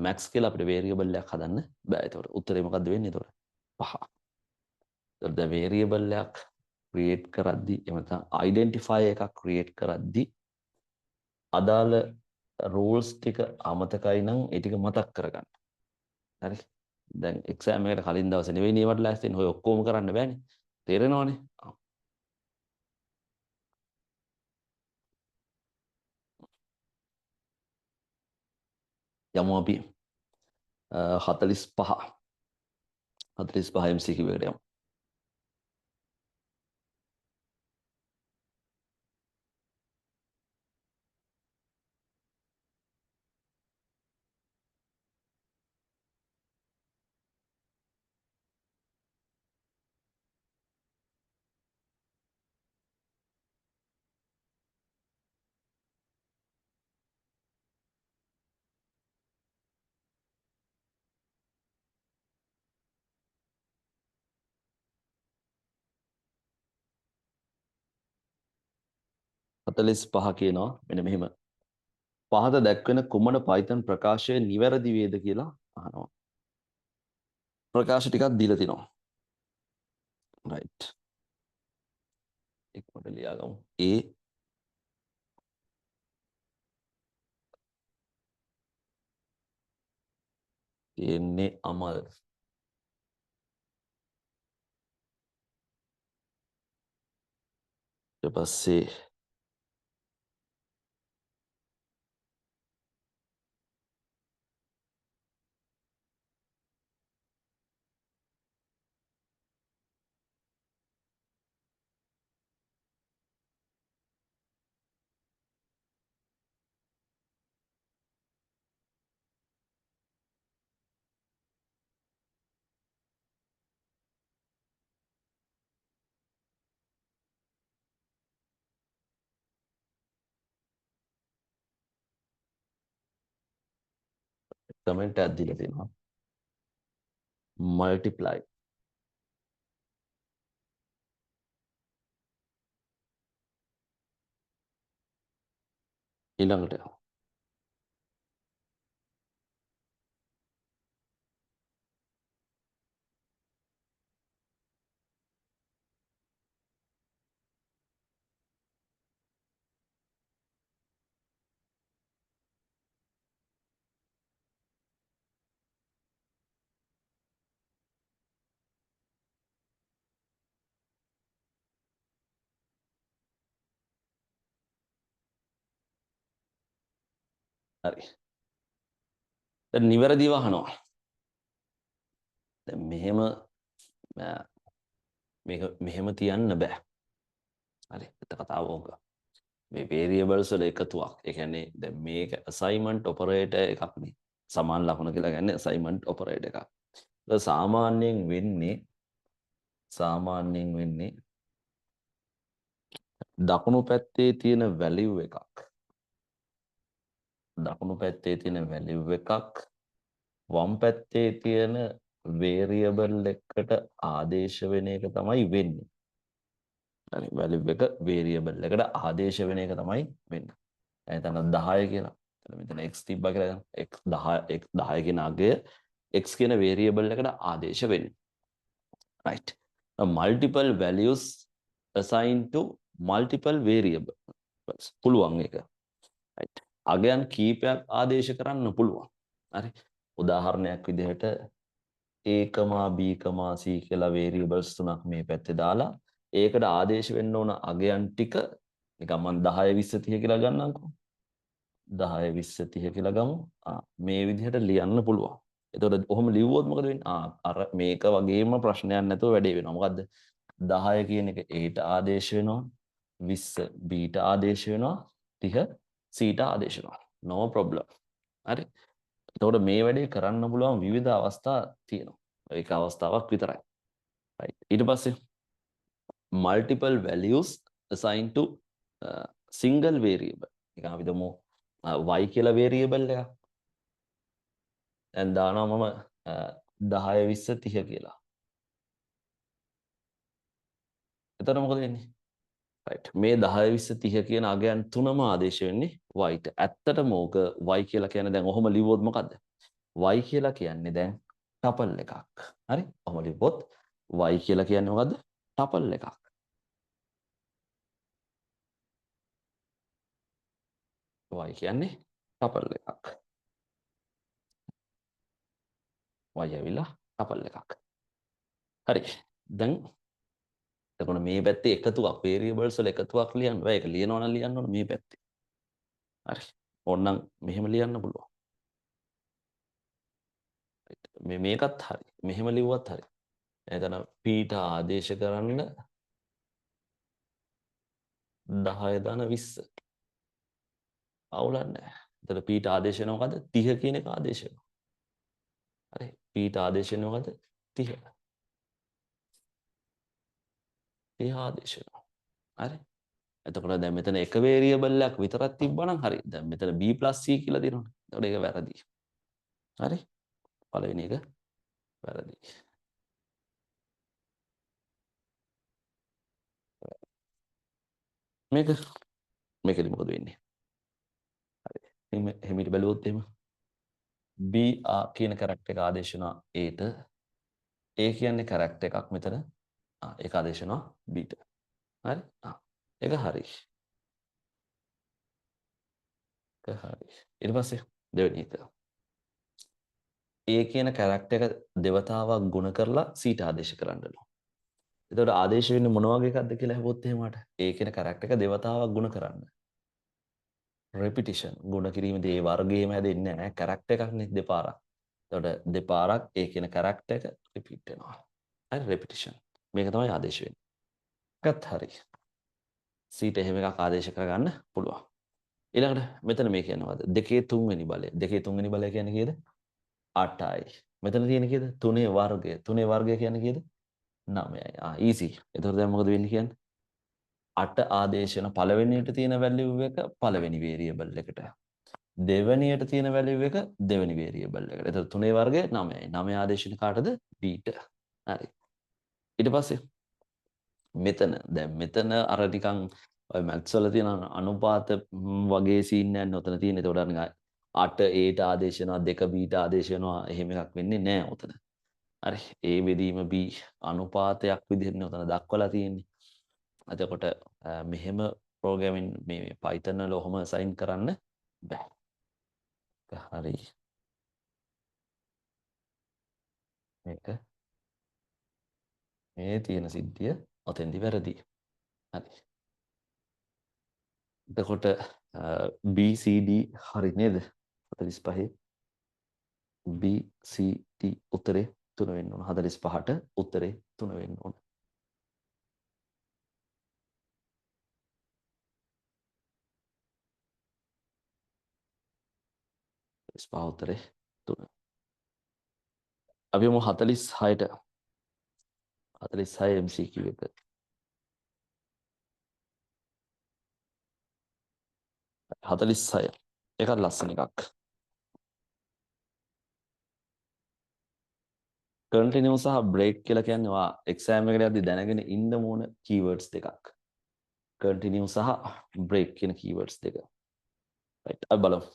max කියලා අපිට variable එකක් හදන්න බෑ. ඒතකොට උත්තරේ මොකද්ද වෙන්නේ ඒතකොට? 5. ඒතකොට දැන් variable එකක් create කරද්දී එහෙම නැත්නම් identify එකක් create කරද්දී අදාළ rules ටික අමතකයි නම් ඒ ටික මතක් කරගන්න. හරි? දැන් exam එකට කලින් දවසේ නෙවෙයි ඒවට ලෑස්ති වෙන්නේ. ඔය ඔක්කොම කරන්න බෑනේ. තේරෙනවනේ? යමු අපි 45 MCQ එකට යමු. හතලිස් පහ කියනවා මෙන්න මෙහෙම. පහත දැක්වෙන කුමන Python ප්‍රකාශය නිවැරදි වේද කියලා අහනවා. ප්‍රකාශ ටිකක් දීලා තිනවා. right. ඉක්මනට ලියාගමු. A තියෙන්නේ අමල්. ඊට පස්සේ කමෙන්ට් එකක් දීලා තියෙනවා. multiply ඊළඟට හරි. දැන් නිවැරදිව අහනවා. දැන් මෙහෙම මේක මෙහෙම තියන්න බෑ. හරි. එත කතාව ඕක. මේ variables වල එකතුවක්. ඒ කියන්නේ දැන් මේක assignment operator එකක් නේ. සමාන ලකුණ කියලා කියන්නේ assignment operator එකක්. ඒක සාමාන්‍යයෙන් වෙන්නේ දකුණු පැත්තේ තියෙන value එකක්. දකුණු පැත්තේ තියෙන value එකක් වම් පැත්තේ තියෙන variable එකට ආදේශ වෙන එක තමයි වෙන්නේ. හරි value එක variable එකට ආදේශ වෙන එක තමයි වෙන්නේ. එතන 10 කියලා. මෙතන x තිබ්බා කියලා ගන්න. x 10 කියන අගය x කියන variable එකට ආදේශ වෙන්නේ. right. Multiple values assigned to multiple variables. පුළුවන් ඒක. right. අගයන් කීපයක් ආදේශ කරන්න පුළුවන්. හරි. උදාහරණයක් විදිහට a, b, c කියලා variables තුනක් මේ පැත්තේ දාලා ඒකට ආදේශ වෙන්න ඕන අගයන් ටික නිකන් මම 10 20 30 කියලා ගන්නම්කෝ. 10 20 30 කියලා ගමු. මේ විදිහට ලියන්න පුළුවන්. එතකොට ඔහොම ලිව්වොත් මොකද වෙන්නේ? අර මේක වගේම ප්‍රශ්නයක් නැතුව වැඩේ වෙනවා. මොකද්ද? 10 කියන එක Aට ආදේශ වෙනවා. 20 Bට ආදේශ වෙනවා. 30 Cට ආදේශ වෙනවා. no problem. හරි. එතකොට මේ වැඩේ කරන්න පුළුවන් විවිධ අවස්ථා තියෙනවා. ඒක අවස්ථාවක් විතරයි. right. ඊට පස්සේ multiple values assigned to single variable. නිකන් අපි දමු y කියලා variable එකක්. දැන් දානවා මම 10 20 30 කියලා. එතකොට මොකද වෙන්නේ? right. මේ 10 20 30 කියන අගයන් තුනම ආදේශ වෙන්නේ y ට. ඇත්තටම ඕක y කියලා කියන්නේ දැන් ඔහොම ලිව්වොත් මොකද්ද? y කියලා කියන්නේ දැන් ටපල් එකක්. හරි? ඔහොම ලිව්වොත් y කියලා කියන්නේ මොකද්ද? ටපල් එකක්. y කියන්නේ ටපල් එකක්. y ඇවිල්ලා ටපල් එකක්. හරි. දැන් එතකොට මේ පැත්තේ එකතුවක් variables වල එකතුවක් ලියන්න බෑ. ඒක ලියනවා නම් ලියන්න ඕන මේ පැත්තේ. හරි. ඕනනම් මෙහෙම ලියන්න පුළුවන්. මේකත් හරි. මෙහෙම ලිව්වත් හරි. එතන p ට ආදේශ කරන්න 10 ධන 20. අවුලක් නැහැ. එතන p ට ආදේශ වෙනව මොකද්ද? 30 කියන එක ආදේශ වෙනවා. හරි. p ට ආදේශ වෙනව මොකද්ද? 30. 30 ආදේශ වෙනවා. හරි. එතකොට දැන් මෙතන එක variable එකක් විතරක් තිබ්බනම් හරි. දැන් මෙතන b c කියලා දෙනවනේ. එතකොට ඒක වැරදි. හරි. පළවෙනි එක වැරදි. මේකෙදි මොකද වෙන්නේ? හරි. එහෙම බැලුවොත් එහෙම b කියන කැරක්ටර් එක ආදේශ වෙනවා a ට. a කියන්නේ කැරක්ටර් එකක් මෙතන. ඒක ආදේශ වෙනවා b ට. හරි? ඒක හරි. ඒක හරි. ඊට පස්සේ දෙවෙනි එක. a කියන කැරක්ටර් එක දෙවතාවක් ගුණ කරලා c ට ආදේශ කරන්න ඕන. එතකොට ආදේශ වෙන්නේ මොන වගේ එකක්ද කියලා අහුවොත් එහෙම මට. a කියන කැරක්ටර් එක දෙවතාවක් ගුණ කරන්න. repetition ගුණ කිරීමේදී ඒ වර්ගයේම හැදෙන්නේ නැහැ. කැරක්ටර් එකක්නේ දෙපාරක්. එතකොට දෙපාරක් ඒ කියන කැරක්ටර් එක රිපීට් වෙනවා. හරි repetition. මේක තමයි ආදේශ වෙන්නේ. එකත් හරි. C ට එහෙම එකක් ආදේශ කරගන්න පුළුවන්. ඊළඟට මෙතන මේ කියනවාද? 2 3 වෙනි බලය. 2 3 වෙනි බලය කියන්නේ කීයද? 8යි. මෙතන තියෙන කීයද? 3 වර්ගය. 3 වර්ගය කියන්නේ කීයද? 9යි. easy. එතකොට දැන් මොකද වෙන්නේ කියන්නේ? 8 ආදේශ වෙන පළවෙනියට තියෙන value එක පළවෙනි variable එකට. දෙවැනියට තියෙන වැලියු එක දෙවැනි වේරියබල් එකට. එතකොට 3 වර්ගය 9යි. 9 ආදේශන කාටද? b ට. හරි. ඊට පස්සේ මෙතන දැන් මෙතන අර නිකන් ඔය මැත්ස් වල තියෙන අනුපාත වගේ සීන් එකක් නේ ඔතන තියෙන්නේ. ඒකට නිකන් 8 a ට ආදේශ වෙනවා 2 b ට ආදේශ වෙනවා එහෙම එකක් වෙන්නේ නැහැ ඔතන. හරි. a බෙදීම b අනුපාතයක් විදිහට නේ ඔතන දක්වලා තියෙන්නේ. එතකොට මෙහෙම ප්‍රෝග්‍රෑමින් මේ Python වල ඔහොම අසයින් කරන්න බෑ. හරි. මේක මේ තියෙන සිද්ධිය ඔතෙන්දි වැරදි. හරි. එතකොට BCD හරි නේද? 45 BCD උත්තරේ 3 වෙන්න ඕන. 45ට උත්තරේ 3 වෙන්න ඕන. 45 උත්තරේ 3. අපි මො 46ට 46 MCQ එක. 46. එකක් ලස්සන එකක්. කන්ටිනියු සහ බ්‍රේක් කියලා කියන්නේ ඔයා එක්සෑම් එකට යද්දි දැනගෙන ඉන්න ඕන කීවර්ඩ්ස් දෙකක්. කන්ටිනියු සහ බ්‍රේක් කියන කීවර්ඩ්ස් දෙක. රයිට්. අපි බලමු.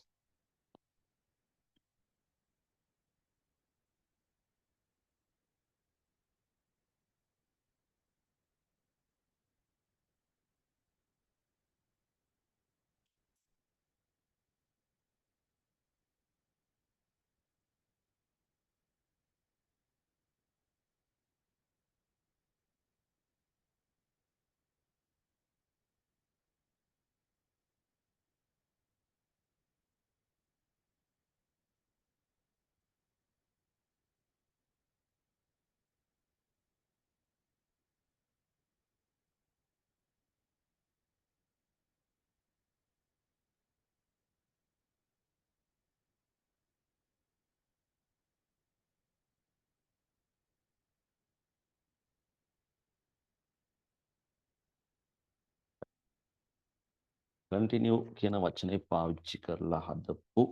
කන්ටිනියු කියන වචනේ පාවිච්චි කරලා හදපු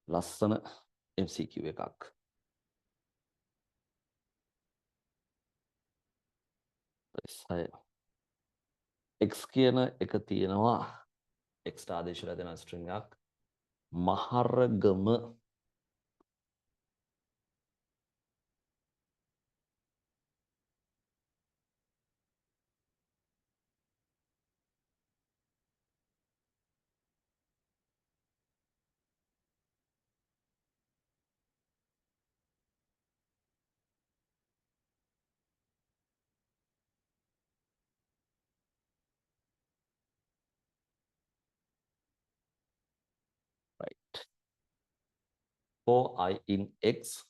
ලස්සන MCQ එකක්. X කියන එක තියෙනවා X ආදේශලා දෙන ස්ට්‍රින්ග් එකක් Maharagama right for I in X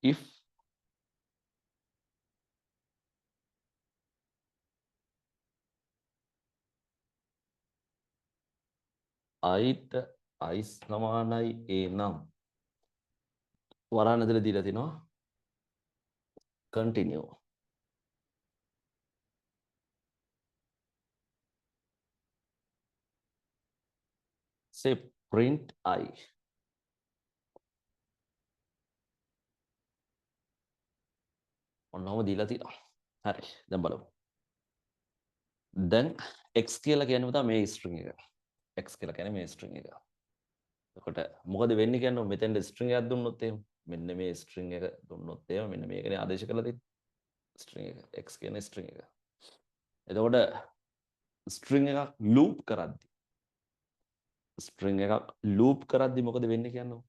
if I ට I සමානයි A නම් වරහන් ඇතුලේ දීලා තිනවා continue say print I ඔන්නෝම දීලා තියෙනවා. හරි. දැන් බලමු. දැන් X කියලා කියන්නේ තමයි මේ string එක. X කියලා කියන්නේ මේ string එක. එතකොට මොකද වෙන්නේ කියන්නේ මෙතෙන්ද string එකක් දුන්නොත් එහෙම මෙන්න මේ string එක දුන්නොත් එහෙම මෙන්න මේකනේ ආදේශ කරලා තියෙන්නේ. string එක X කියන string එක. එතකොට string එකක් loop කරද්දි string එකක් loop කරද්දි මොකද වෙන්නේ කියන්නේ?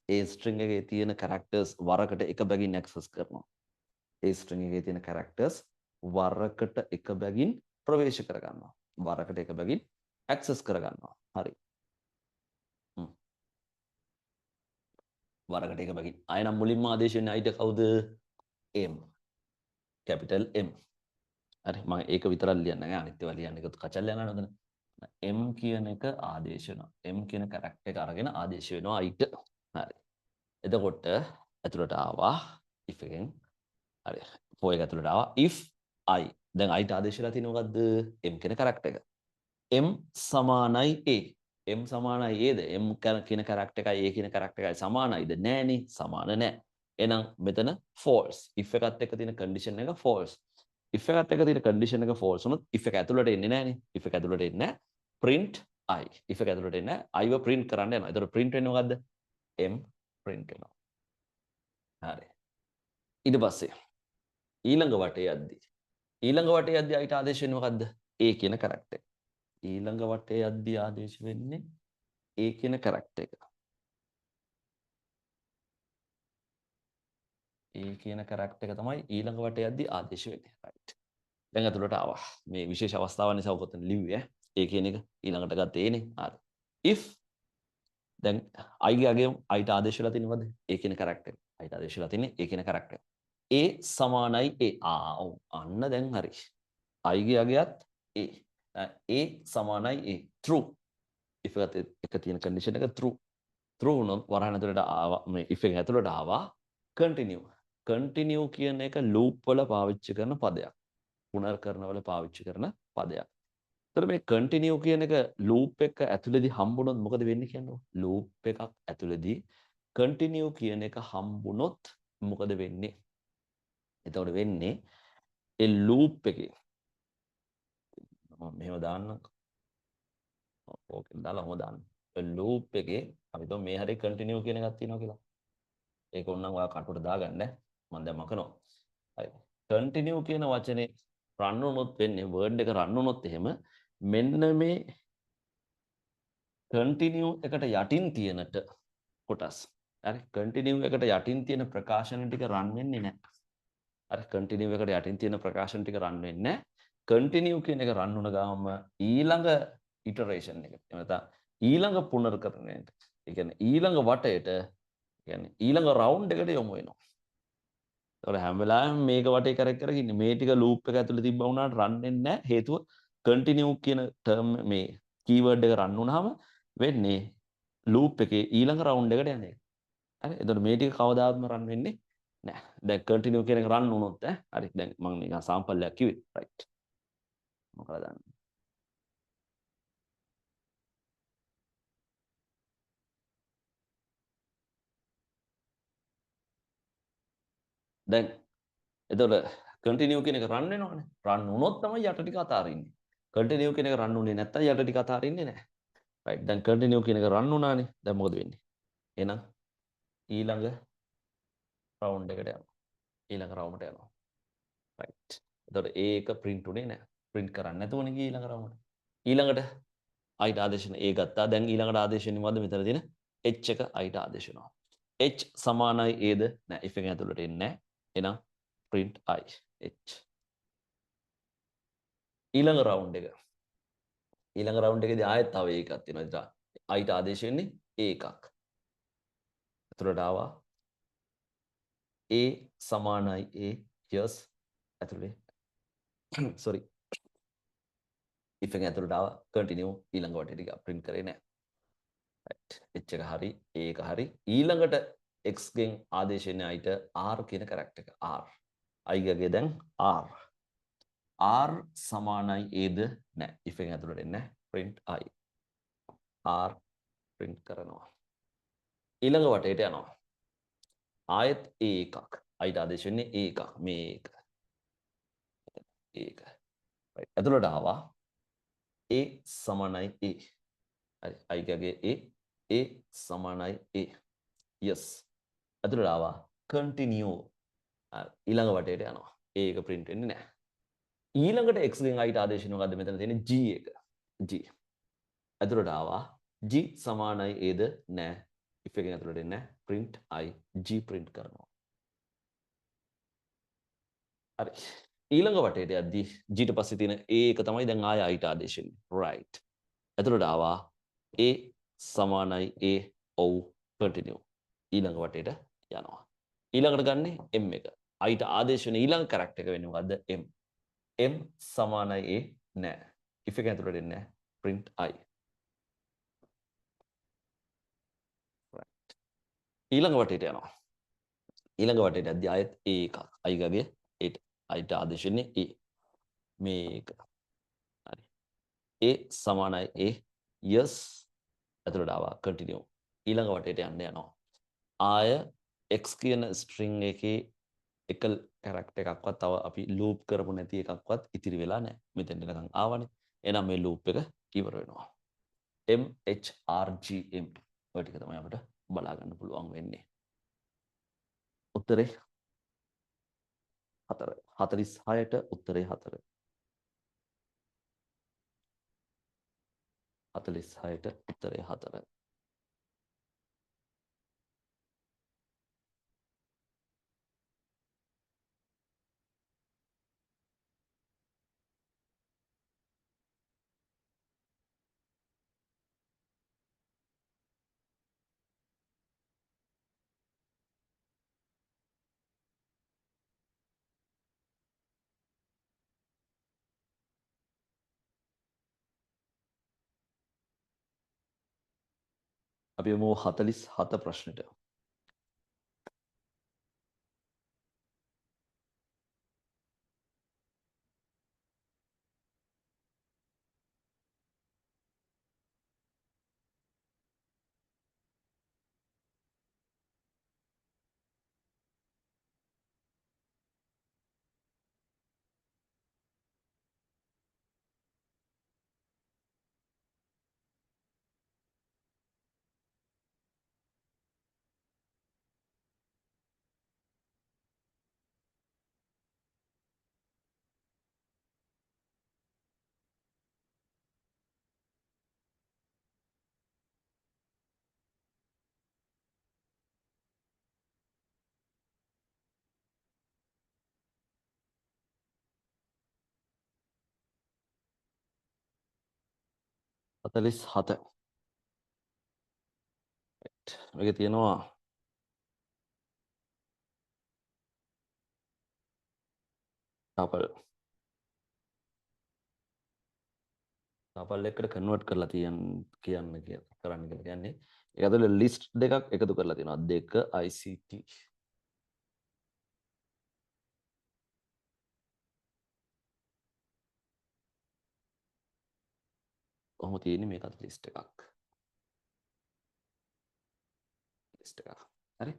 ඒ string එකේ තියෙන characters වරකට එක බැගින් access කරනවා. ඒ string එකේ තියෙන characters වරකට එක බැගින් ප්‍රවේශ කරගන්නවා. වරකට එක බැගින් access කරගන්නවා. හරි. වරකට එක බැගින්. ආය නම් මුලින්ම ආදේශ වෙන්නේ අයිට කවුද? M. capital M. හරි මම ඒක විතරක් ලියන්න නෑ අනිත් ඒවා ලියන්න එකතු කචල් යනවා නේද? M කියන එක ආදේශ වෙනවා. M කියන character එක අරගෙන ආදේශ වෙනවා අයිට. හරි. එතකොට ඇතුළට ආවා if එකෙන් හරි for එක ඇතුළට ආවා if I දැන් I ට ආදේශ වෙලා තියෙන මොකද්ද m කියන කැරක්ටර් එක m සමානයි a m සමානයි a ද m කියන කැරක්ටර් එකයි a කියන කැරක්ටර් එකයි සමානයිද නෑනේ සමාන නෑ එහෙනම් මෙතන false if එකත් එක්ක තියෙන condition එක false if එකත් එක්ක තියෙන condition එක false වුණොත් if එක ඇතුළට එන්නේ නෑනේ if එක ඇතුළට එන්නේ නෑ print I if එක ඇතුළට එන්නේ නෑ I ව print කරන්න යනවා එතකොට print වෙන්නේ මොකද්ද m print වෙනවා හරි ඊට පස්සේ ඊළඟ වටේ යද්දී අයිට ආදේශ වෙන්නේ මොකද්ද a කියන කැරක්ටර් එක ඊළඟ වටේ යද්දී ආදේශ වෙන්නේ a කියන කැරක්ටර් එක a කියන කැරක්ටර් එක තමයි ඊළඟ වටේ යද්දී ආදේශ වෙන්නේ right දැන් අතුලට ආවා මේ විශේෂ අවස්ථාවක් නිසා ඔක ඔතන ලිව්වේ a කියන එක ඊළඟට ගත්තේ නේ හරි if දැන් I ගේ අගය I ට ආදේශ වෙලා තියෙනවද a කියන කැරක්ටර් I ට ආදේශ වෙලා තියෙන්නේ a කියන කැරක්ටර් a සමානයි a ඔව් අන්න දැන් හරි I ගේ අගයත් a සමානයි a true if එක තියෙන condition එක true වුණොත් වරහන් ඇතුළට ආවා මේ if එක ඇතුළට ආවා continue කියන එක loop වල පාවිච්චි කරන පදයක් පුනර්කරන වල පාවිච්චි කරන පදයක්. ඒතර මේ continue කියන එක loop එක ඇතුළේදී හම්බුනොත් මොකද වෙන්නේ කියන්නේ? loop එකක් ඇතුළේදී continue කියන එක හම්බුනොත් මොකද වෙන්නේ? එතකොට වෙන්නේ ඒ loop එකේ මම මෙහෙම දාන්නම්. ඕකෙන් දාලා හොම දාන්න. ඒ loop එකේ අපි හිතමු මේ හැරේ continue කියන එකක් තියෙනවා කියලා. ඒක ඕනනම් ඔයා කටුවට දාගන්න. මම දැන් මකනවා. හරි. continue කියන වචනේ run වුණොත් වෙන්නේ word එක run වුණොත් එහෙම මෙන්න මේ continue එකට යටින් තියෙනට කොටස්. හරි. continue එකට යටින් තියෙන ප්‍රකාශන ටික run වෙන්නේ නැහැ. හරි. continue එකට යටින් තියෙන ප්‍රකාශන ටික run වෙන්නේ නැහැ. continue කියන එක run වුණ ගාම ඊළඟ iteration එක. එහෙම නැත්නම් ඊළඟ පුනර්කරණයට. ඒ කියන්නේ ඊළඟ වටයට කියන්නේ ඊළඟ රවුන්ඩ් එකට යොමු වෙනවා. ඒතකොට හැම වෙලාවෙම මේක වටේ කරක් ඉන්නේ. මේ ටික ලූප් එක ඇතුලේ තිබ්බා වුණාට රන් වෙන්නේ නැහැ. හේතුව continue කියන ටර්ම් මේ කීවර්ඩ් එක රන් වුණාම වෙන්නේ ලූප් එකේ ඊළඟ රවුන්ඩ් එකට යන එක. හරි. එතකොට මේ ටික කවදාත්ම රන් වෙන්නේ නැහැ. දැන් continue කියන එක රන් වුණොත් හරි. දැන් මම නිකන් සාම්පල් එකක් කිව්වේ. right. මොකද දන්නේ. දැන් එතකොට continue කියන එක රන් වෙනවනේ. රන් වුණොත් තමයි යට ටික අතාරින්නේ. continue කියන එක රන් වුණේ නැත්තම් යට ටික අතාරින්නේ නැහැ. right. දැන් continue කියන එක රන් වුණානේ. දැන් මොකද වෙන්නේ? එහෙනම් ඊළඟ රවුන්ඩ් එකට යනවා. ඊළඟ රවුමට යනවා. right. එතකොට ඒක print උනේ නැහැ. print කරන්නේ නැතුවනේ ගියේ ඊළඟ රවුමට. ඊළඟට i ට ආදේශන a ගත්තා. දැන් ඊළඟට ආදේශය මොකද්ද? මෙතන තියෙන h එක i ට ආදේශ වෙනවා. h සමානයි a ද? නැහැ. if එක ඇතුළට එන්නේ නැහැ. එහෙනම් print i h. ඊළඟ රවුන්ඩ් එක. ඊළඟ රවුන්ඩ් එකේදී ආයෙත් තව එකක් තියෙනවා. i ට ආදේශ වෙන්නේ a එකක්. ඇතුළට ආවා a සමානයි a yes ඇතුළේ sorry if එක ඇතුළට ආවා continue ඊළඟ වටේ ටික print කරේ නැහැ right h එක හරි a එක හරි ඊළඟට x ගෙන් ආදේශ වෙන්නේ i ට r කියන කැරක්ටර් එක r i ගගේ දැන් r සමානයි a ද නැහැ if එක ඇතුළට එන්නේ නැහැ print i r print කරනවා ඊළඟ වටේට යනවා ආයෙත් a එකක් i ට ආදේශ වෙන්නේ a එකක් මේ එක ඒක right ඇතුළට ආවා a සමානයි a හරි i ගගේ a සමානයි a yes ඇතුළට ආවා continue ඊළඟ වටේට යනවා a එක print වෙන්නේ නැහැ ඊළඟට x ගෙන් i ට ආදේශ වෙන මොකද්ද මෙතන තියෙන්නේ g එක g ඇතුළට ආවා g සමානයි a ද නැහැ if එකෙන් ඇතුළට එන්නේ නැහැ print i g print කරනවා හරි ඊළඟ වටේට යද්දී g ට පස්සේ තියෙන a එක තමයි දැන් ආය i ට ආදේශ වෙන්නේ right ඇතුළට ආවා a සමානයි a ඔව් continue ඊළඟ වටේට යනවා ඊළඟට ගන්නේ m එක i ට ආදේශ වෙන ඊළඟ කැරක්ටර් එක වෙන්නේ මොකද්ද m m සමානයි a නෑ if එක ඇතුළට එන්නේ නැහැ print i right ඊළඟ වටේට යනවා. ඊළඟ වටේට යද්දී ආයෙත් A එකක්. I ගගේ ඒට I ට ආදේශ වෙන්නේ A. මේක. හරි. A සමානයි A. yes ඇතුළට ආවා continue. ඊළඟ වටේට යන්න යනවා. ආය x කියන string එකේ එක කැරක්ටර් එකක්වත් තව අපි loop කරපු නැති එකක්වත් ඉතිරි වෙලා නැහැ. මෙතෙන් එනකන් ආවනේ. එහෙනම් මේ loop එක ඉවර වෙනවා. MHRGM ඔය ටික තමයි අපිට බලා ගන්න පුළුවන් වෙන්නේ. උත්තරේ 4. 46ට උත්තරේ 4. 46ට උත්තරේ 4. අපි යමු 47 ප්‍රශ්නෙට. හතලිස් හත මේක තියෙනවා ටපල් ටපල් එකට කන්වර්ට් කරලා කරන්න කියලා කියන්නේ ඒක ඇතුලේ ලිස්ට් දෙකක් එකතු කරලා තියෙනවා 2 ICT කොහොම තියෙන්නේ මේකත් ලිස්ට් එකක් හරි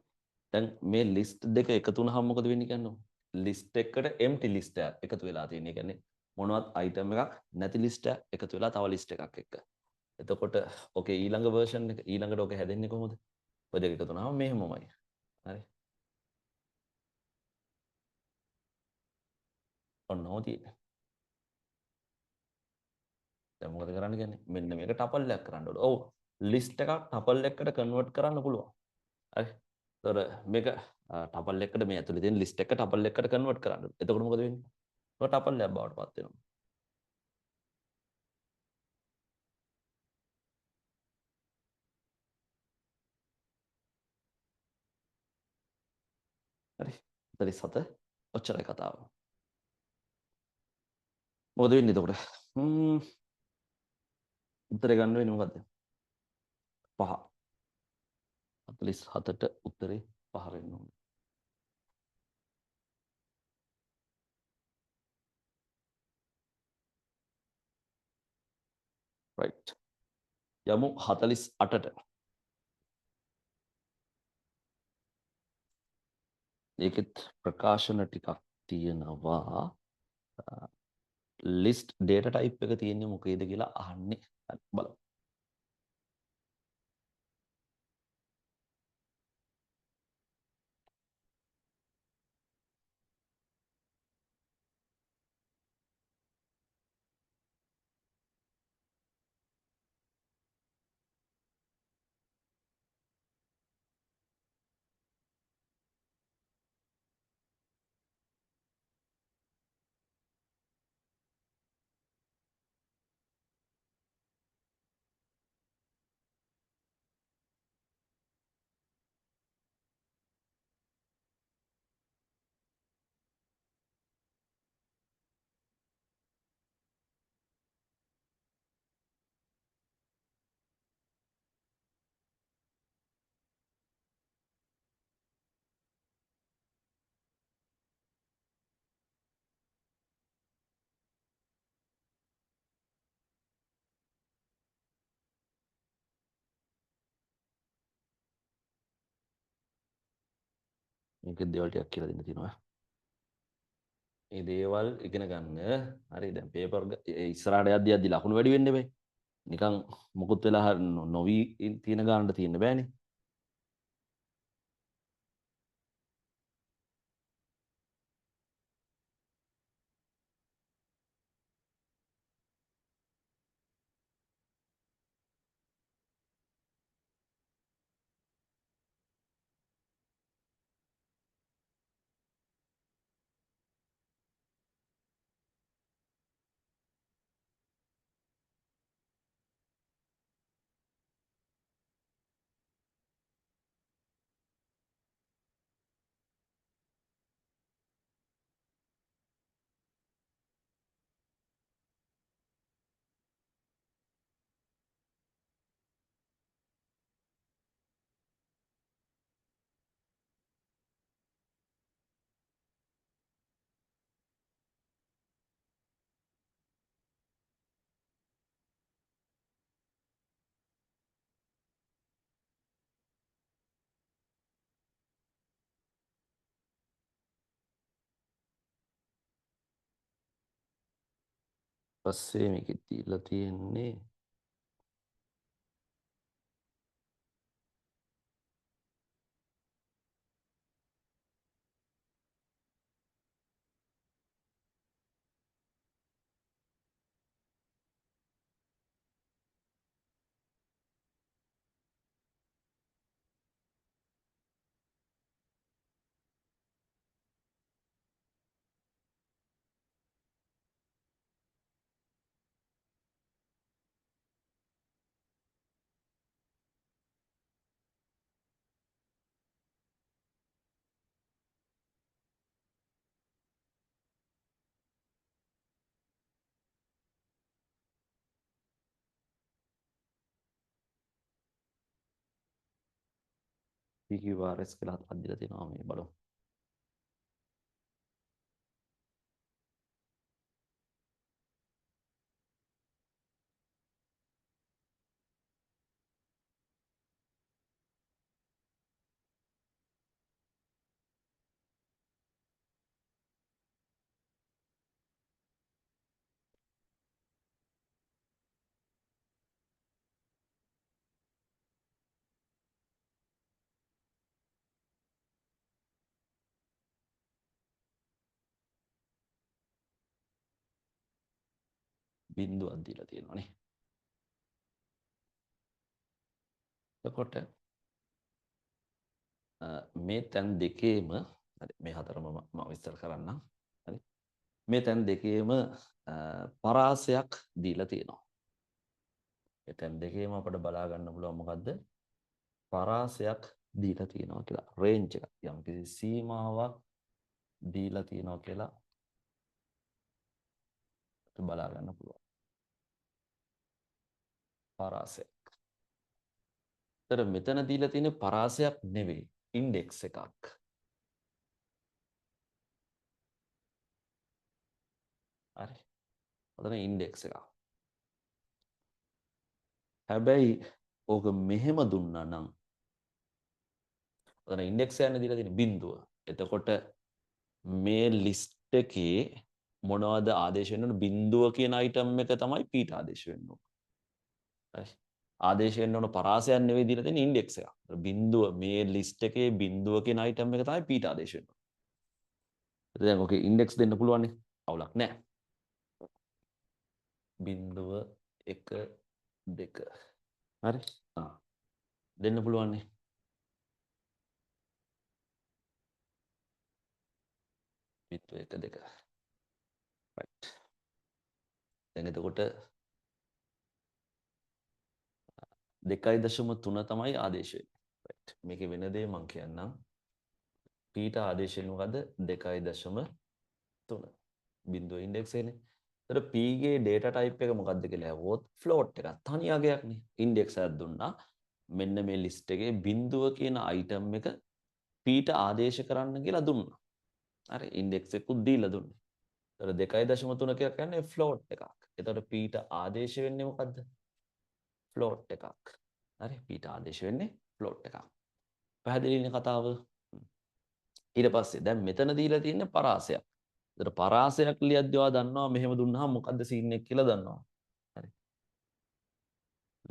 දැන් මේ ලිස්ට් දෙක එකතු වුණාම මොකද වෙන්නේ කියන්නේ ලිස්ට් එකකට empty ලිස්ට් එකක් එකතු වෙලා තියෙන. ඒ කියන්නේ මොනවත් item එකක් නැති ලිස්ට් එකක් එකතු වෙලා තව ලිස්ට් එකක් එක්ක. එතකොට ඕකේ ඊළඟ version එක ඊළඟට ඕකේ හැදෙන්නේ කොහොමද? ඔය දෙක එකතු වුණාම මෙහෙමමයි. හරි. ඔන්නෝ තියෙන්නේ. දැන් මොකද කරන්න කියන්නේ? මෙන්න මේක ටපල් එකක් කරන්න ඕනේ. ඔව්. ලිස්ට් එකක් ටපල් එකකට කන්වර්ට් කරන්න පුළුවන්. හරි. ඒතර මේක ටපල් එකකට මේ ඇතුලේ තියෙන ලිස්ට් එක ටපල් එකකට කන්වර්ට් කරන්න. එතකොට මොකද වෙන්නේ? ඔය ටපල් එකක් බවට පත් වෙනවා. හරි. 47 ඔච්චරයි කතාව. මොකද වෙන්නේ එතකොට? උත්තරේ ගන්න වෙන්නේ මොකද්ද? 5. 47ට උත්තරේ 5 වෙන්න ඕනේ. රයිට්. යමු 48ට. ඒකෙත් ප්‍රකාශන ටිකක් තියෙනවා. ලිස්ට් ඩේටා ටයිප් එක තියෙන්නේ මොකේද කියලා අහන්නේ. හරි බලමු. මේකේ දේවල් ටිකක් කියලා දෙන්න තියෙනවා. මේ දේවල් ඉගෙන ගන්න. හරි දැන් පේපර් ඉස්සරහට යද්දි යද්දි ලකුණු වැඩි වෙන්න බෑ. නිකන් මොකුත් වෙලා නොවි තියෙන ගානට තියෙන්න බෑනේ. පස්සේ මේකෙත් දීලා තියෙන්නේ PQRS කියලා හතරක් දීලා තියෙනවා මේ බලමු. බිංදුවක් දීලා තියෙනවානේ. එතකොට මේ තැන් දෙකේම හරි මේ හතරම මම විස්තර කරන්නම්. හරි. මේ තැන් දෙකේම පරාසයක් දීලා තියෙනවා. මේ තැන් දෙකේම අපිට බලා ගන්න පුළුවන් මොකද්ද? පරාසයක් දීලා තියෙනවා කියලා. රේන්ජ් එක. යම්කිසි සීමාවක් දීලා තියෙනවා කියලා බලා ගන්න පුළුවන්. පරාසයක්. මෙතන දීලා තියෙන පරාසයක් නෙවෙයි ඉන්ඩෙක්ස් එකක්. හරි. ඔතන ඉන්ඩෙක්ස් එකක්. හැබැයි ඕක මෙහෙම දුන්නා නම් ඔතන ඉන්ඩෙක්ස් එකක් දීලා තියෙන බිඳුව. එතකොට මේ ලිස්ට් එකේ මොනවද ආදේශ වෙන්න ඕන? බිඳුව කියන අයිටම් එක තමයි පීට ආදේශ වෙන්න ඕන. හරි. ආදේශ වෙන්න ඕන පරාසයක් නෙවෙයි දීලා තියෙන ඉන්ඩෙක්ස් එකක්. බිඳුව මේ ලිස්ට් එකේ බිඳුව කියන අයිටම් එක තමයි පීට ආදේශ වෙන්න ඕන. දැන් ඔකේ ඉන්ඩෙක්ස් දෙන්න පුළුවන් නේ. අවුලක් නැහැ. බිඳුව 1 2 හරි දෙන්න පුළුවන් නේ. බිඳුව 1 2 right. දැන් එතකොට 2.3 තමයි ආදේශ වෙන්නේ. right. මේකේ වෙන දේ මම කියන්නම්. පීට ආදේශ වෙන්නේ මොකද්ද? 2.3 බිඳුව ඉන්ඩෙක්ස් එකනේ. ඒතර p ගේ data type එක මොකද්ද කියලා ඇහුවොත් float එකක්. තනි අගයක් නේ. ඉන්ඩෙක්ස් එකක් දුන්නා. මෙන්න මේ ලිස්ට් එකේ බිඳුව කියන අයිටම් එක පීට ආදේශ කරන්න කියලා දුන්නා. හරි ඉන්ඩෙක්ස් එකකුත් දීලා දුන්නේ. ඒතර 2.3 කියලා කියන්නේ float එකක්. ඒතර පීට ආදේශ වෙන්නේ මොකද්ද? float එකක්. හරි පීට ආදේශ වෙන්නේ float එකක්. පැහැදිලිනේ කතාව? ඊට පස්සේ දැන් මෙතන දීලා තියෙන්නේ පරාසයක්. ඒතර පරාසයක් ලියද්දී ඔයා දන්නවා මෙහෙම දුන්නාම මොකද්ද සීන් එක කියලා දන්නවා. හරි.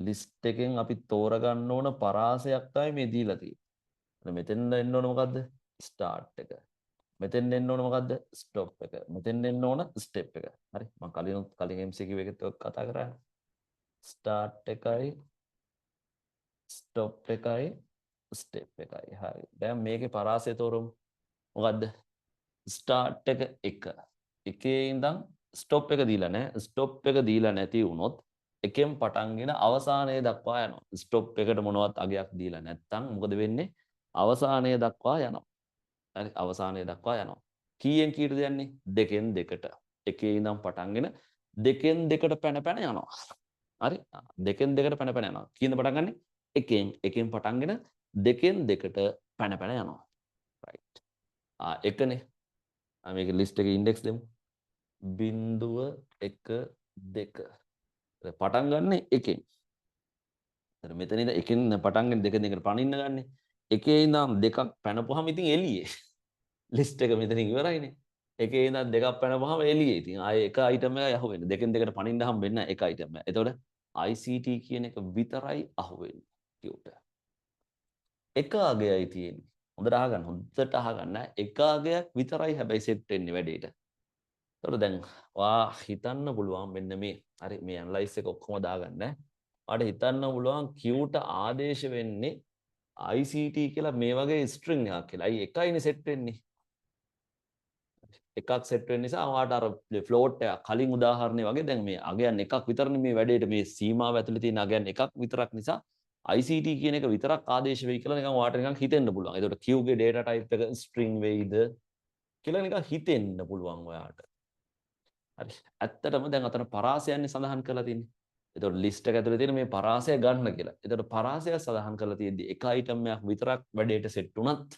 ලිස්ට් එකෙන් අපි තෝරගන්න ඕන පරාසයක් තමයි මේ දීලා තියෙන්නේ. මෙතෙන් එන්න ඕන මොකද්ද? ස්ටාර්ට් එක. මෙතෙන් එන්න ඕන මොකද්ද? ස්ටොප් එක. මෙතෙන් එන්න ඕන ස්ටෙප් එක. හරි. මම කලින් MCQ එකෙත් කතා කරා. ස්ටාර්ට් එකයි ස්ටොප් එකයි ස්ටෙප් එකයි. හරි. දැන් මේකේ පරාසය තෝරමු. මොකද්ද? ස්ටාර්ට් එක 1. එකේ ඉඳන් ස්ටොප් එක දීලා නැහැ. ස්ටොප් එක දීලා නැති වුණොත් එකෙන් පටන්ගෙන අවසානයේ දක්වා යනවා. ස්ටොප් එකට මොනවත් අගයක් දීලා නැත්නම් මොකද වෙන්නේ? අවසානයේ දක්වා යනවා. හරි අවසානයේ දක්වා යනවා. කීයෙන් කීයටද යන්නේ? දෙකෙන් දෙකට. එකේ ඉඳන් පටන්ගෙන දෙකෙන් දෙකට පැන පැන යනවා. හරි දෙකෙන් දෙකට පැන පැන යනවා. කීයද පටන් ගන්නෙ? එකෙන් පටන්ගෙන දෙකෙන් දෙකට පැන පැන යනවා. රයිට්. එකනේ. මේක ලිස්ට් එකේ ඉන්ඩෙක්ස් දෙමු. 0 1 2. පටන් ගන්න එකෙන්. මෙතන ඉඳන් එකෙන් පටන් ගන්න දෙක දෙකට පනින්න ගන්න. එකේ ඉඳන් දෙකක් පැනපුවාම ඉතින් එළියේ. ලිස්ට් එක මෙතනින් ඉවරයිනේ. එකේ ඉඳන් දෙකක් පැනපුවාම එළියේ. ඉතින් ආයේ එක අයිටම් එකයි අහුවෙන්නේ. දෙකෙන් දෙකට පනින්න හම්බෙන්නේ නැහැ එක අයිටම් එක. එතකොට ICT කියන එක විතරයි අහුවෙන්නේ. කියුට. එක අගයයි තියෙන්නේ. හොඳට අහගන්න. හොඳට අහගන්න. එක අගයක් විතරයි හැබැයි සෙට් වෙන්නේ වැඩේට. එතකොට දැන් ඔයා හිතන්න පුළුවන් මෙන්න මේ හරි මේ ඇනලයිස් එක ඔක්කොම දාගන්න. ඔයාට හිතන්න පුළුවන් Q ට ආදේශ වෙන්නේ ICT කියලා මේ වගේ ස්ට්‍රින්ග් එකක් කියලා. අයි එකයිනේ සෙට් වෙන්නේ. එකක් සෙට් වෙන නිසා ඔයාට අර ෆ්ලෝට් එක කලින් උදාහරණේ වගේ දැන් මේ අගයන් එකක් විතරනේ මේ වැඩේට මේ සීමාව ඇතුලේ තියෙන අගයන් එකක් විතරක් නිසා ICT කියන එක විතරක් ආදේශ වෙයි කියලා නිකන් ඔයාට නිකන් හිතෙන්න පුළුවන්. ඒකට Q ගේ data type එක string වෙයිද කියලා නිකන් හිතෙන්න පුළුවන් ඔයාට. හරි. ඇත්තටම දැන් අතන පරාසයන්නේ සඳහන් කරලා තියෙන්නේ. එතකොට ලිස්ට් එක ඇතුලේ තියෙන මේ පරාසය ගන්න කියලා. එතකොට පරාසය සඳහන් කරලා තියෙද්දි එක අයිටම් එකක් විතරක් වැඩේට සෙට් වුණත්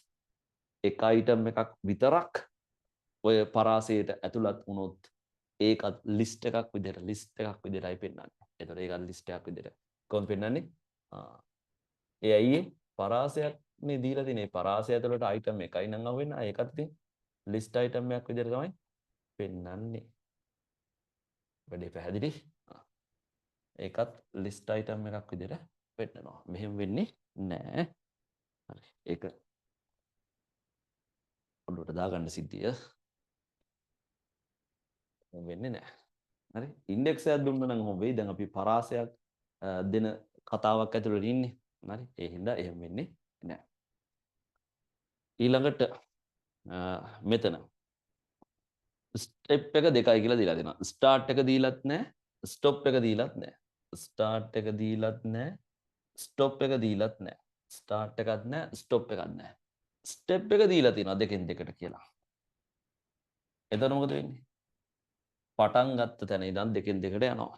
එක අයිටම් එකක් විතරක් ඔය පරාසයට ඇතුළත් වුණොත් ඒකත් ලිස්ට් එකක් විදිහටයි පෙන්වන්නේ. එතකොට ඒකත් ලිස්ට් එකක් විදිහට කොහොමද පෙන්වන්නේ? ඒ ඇයි පරාසයක් මේ දීලා තියෙන්නේ. පරාසය ඇතුළට අයිටම් එකයි නම් අහුවෙන්නේ. ඒකත් ඉතින් ලිස්ට් අයිටම් එකක් විදිහට තමයි පෙන්වන්නේ. වැඩේ පැහැදිලි? ඒකත් ලිස්ට් අයිටම් එකක් විදිහට පෙන්නනවා. මෙහෙම වෙන්නේ නෑ. හරි. ඒක ඔළුවට දාගන්න සිද්ධිය. වෙන්නේ නෑ. හරි. ඉන්ඩෙක්ස් එකක් දුන්නා නම් ඔහොම වෙයි. දැන් අපි පරාසයක් දෙන කතාවක් ඇතුළේ ඉන්නේ. හරි. ඒ හින්දා එහෙම වෙන්නේ නෑ. ඊළඟට මෙතන ස්ටෙප් එක දෙකයි කියලා දීලා දෙනවා. ස්ටාර්ට් එක දීලත් නෑ. ස්ටොප් එක දීලත් නෑ. ස්ටාර්ට් එක දීලත් නෑ. ස්ටොප් එක දීලත් නෑ. ස්ටාර්ට් එකත් නෑ. ස්ටොප් එකත් නෑ. ස්ටෙප් එක දීලා තියෙනවා දෙකෙන් දෙකට කියලා. එතන මොකද වෙන්නේ? පටන් ගත්ත තැන ඉඳන් දෙකෙන් දෙකට යනවා.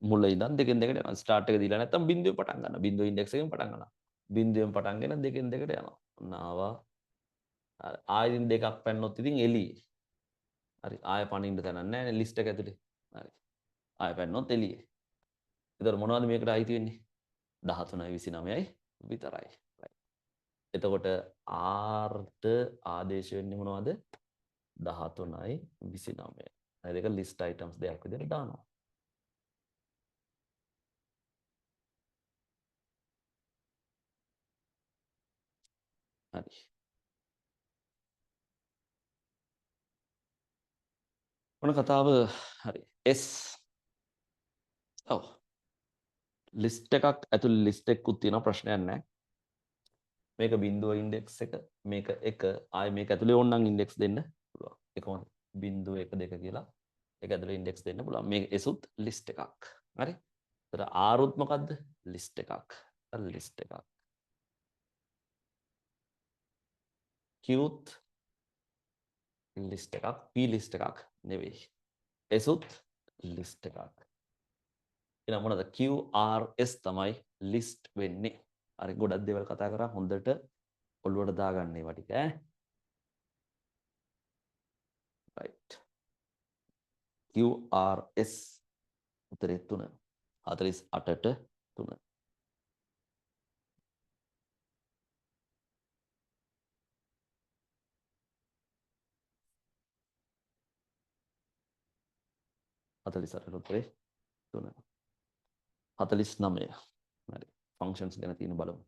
මුල ඉඳන් දෙකෙන් දෙකට යනවා. ස්ටාර්ට් එක දීලා නැත්තම් බිඳුවෙන් පටන් ගන්නවා. බිඳුව ඉන්ඩෙක්ස් එකෙන් පටන් ගන්නවා. බිඳුවෙන් පටන්ගෙන දෙකෙන් දෙකට යනවා. ඔන්න ආවා. ආයෙත් දෙකක් පැන්නොත් ඉතින් එළියේ. හරි. ආයෙ පනින්න තැනක් නැහැ ලිස්ට් එක ඇතුලේ. හරි. ආයෙ පැන්නොත් එළියේ. ඒතර මොනවද මේකට අයිති වෙන්නේ? 13යි 29යි විතරයි. එතකොට R ට ආදේශ වෙන්නේ මොනවද? 13යි 29යි. ඒක ලිස්ට් අයිටම්ස් දෙයක් විදිහට දානවා. හරි. මොන කතාව හරි. S. ඔව්. ලිස්ට් එකක් ඇතුළේ ලිස්ට් එකකුත් තියෙනවා ප්‍රශ්නයක් නැහැ. මේක බිඳුව ඉන්ඩෙක්ස් එක මේක 1 ආයෙ මේක ඇතුළේ ඕනනම් ඉන්ඩෙක්ස් දෙන්න පුළුවන්. ඒකම බිඳුව 1 2 කියලා ඒක ඇතුළේ ඉන්ඩෙක්ස් දෙන්න පුළුවන්. මේ එසුත් ලිස්ට් එකක්. හරි. ඒතර R උත් මොකද්ද? ලිස්ට් එකක්. ලිස්ට් එකක්. Q උත් ලිස්ට් එකක්. P ලිස්ට් එකක් නෙවෙයි. S උත් ලිස්ට් එකක්. එහෙනම් මොනවද? QRS තමයි ලිස්ට් වෙන්නේ. හරි ගොඩක් දේවල් කතා කරා හොඳට ඔළුවට දාගන්න ඒවා ටික ඈ. right. QRS උත්තරේ 3 48ට 3. 48 උත්තරේ 3. 49. හරි. ෆන්ක්ෂන්ස් ගැන තියෙන බලමු.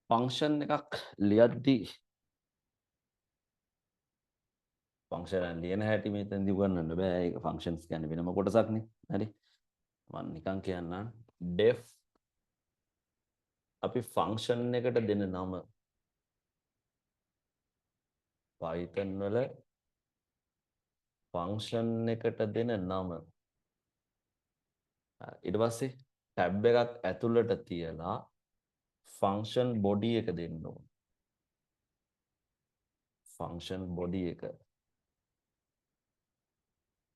ෆන්ක්ෂන් එකක් ලියද්දී ෆන්ක්ෂන් ලියන හැටි මෙතනදී උගන්වන්න බෑ. ඒක ෆන්ක්ෂන්ස් කියන්නේ වෙනම කොටසක්නේ. හරි. මම නිකන් කියන්නම්. def අපි ෆන්ක්ෂන් එකට දෙන නම Python වල ෆන්ක්ෂන් එකට දෙන නම ඊට පස්සේ ටැබ් එකක් ඇතුළට තියලා ෆන්ක්ෂන් බොඩි එක දෙන්න ඕන. ෆන්ක්ෂන් බොඩි එක.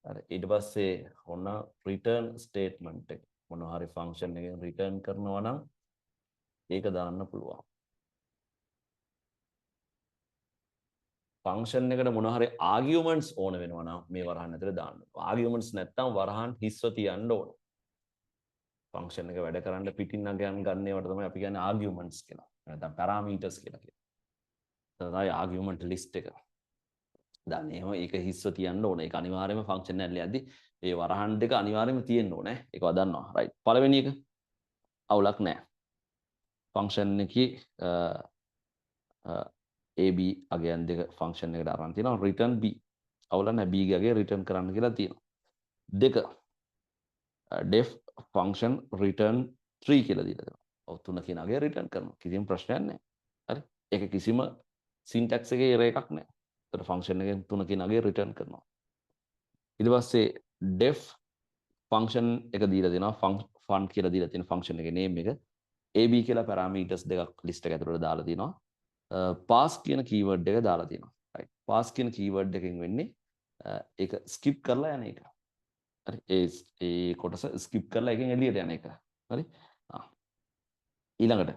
හරි. ඊට පස්සේ ඔන්න රිටර්න් ස්ටේට්මන්ට් එක මොනවා හරි ෆන්ක්ෂන් එකෙන් රිටර්න් කරනවා නම් ඒක දාන්න පුළුවන්. ෆන්ක්ෂන් එකට මොනවා හරි ආගියුමන්ට්ස් ඕන වෙනවා නම් මේ වරහන් ඇතුලේ දාන්න. ආගියුමන්ට්ස් නැත්තම් වරහන් හිස්ව තියන්න ඕන. ෆන්ක්ෂන් එක වැඩ කරන්න පිටින් ගන්න ඒවට තමයි අපි කියන්නේ ආගියුමන්ට්ස් කියලා. නැත්නම් පැරාමීටර්ස් කියලා කියනවා. තමයි ආගියුමන්ට් ලිස්ට් එක. දැන් එහෙම ඒක හිස්ව තියන්න ඕන. ඒක අනිවාර්යයෙන්ම ෆන්ක්ෂන් එකක් ලියද්දි ඒ වරහන් දෙක අනිවාර්යයෙන්ම තියෙන්න ඕනේ. ඒක වදන්නවා. රයිට්. පළවෙනි එක අවුලක් නැහැ. ෆන්ක්ෂන් එකේ AB අගයන් දෙක ෆන්ක්ෂන් එකට අරන් තියෙනවා. return B අවුල නැහැ. B ගේ අගය රිටර්න් කරන්න කියලා තියෙනවා. දෙක def function return 3 කියලා දීලා තියෙනවා. ඔව් 3 කියන අගය රිටර්න් කරනවා. කිසිම ප්‍රශ්නයක් නැහැ. හරි. ඒක කිසිම සින්ටැක්ස් එකේ error එකක් නැහැ. ඒතර ෆන්ක්ෂන් එකෙන් 3 කියන අගය රිටර්න් කරනවා. ඊට පස්සේ def function එක දීලා දෙනවා. fun කියලා දීලා තියෙන ෆන්ක්ෂන් එකේ name එක AB කියලා පැරාමීටර්ස් දෙකක් ලිස්ට් එක ඇතුළට දාලා තිනවා. පාස් කියන කීවර්ඩ් එක දාලා තියෙනවා. රයිට්. පාස් කියන කීවර්ඩ් එකෙන් වෙන්නේ ඒක ස්කිප් කරලා යන එක. හරි. ඒ කොටස ස්කිප් කරලා එකෙන් එළියට යන එක. හරි. ඊළඟට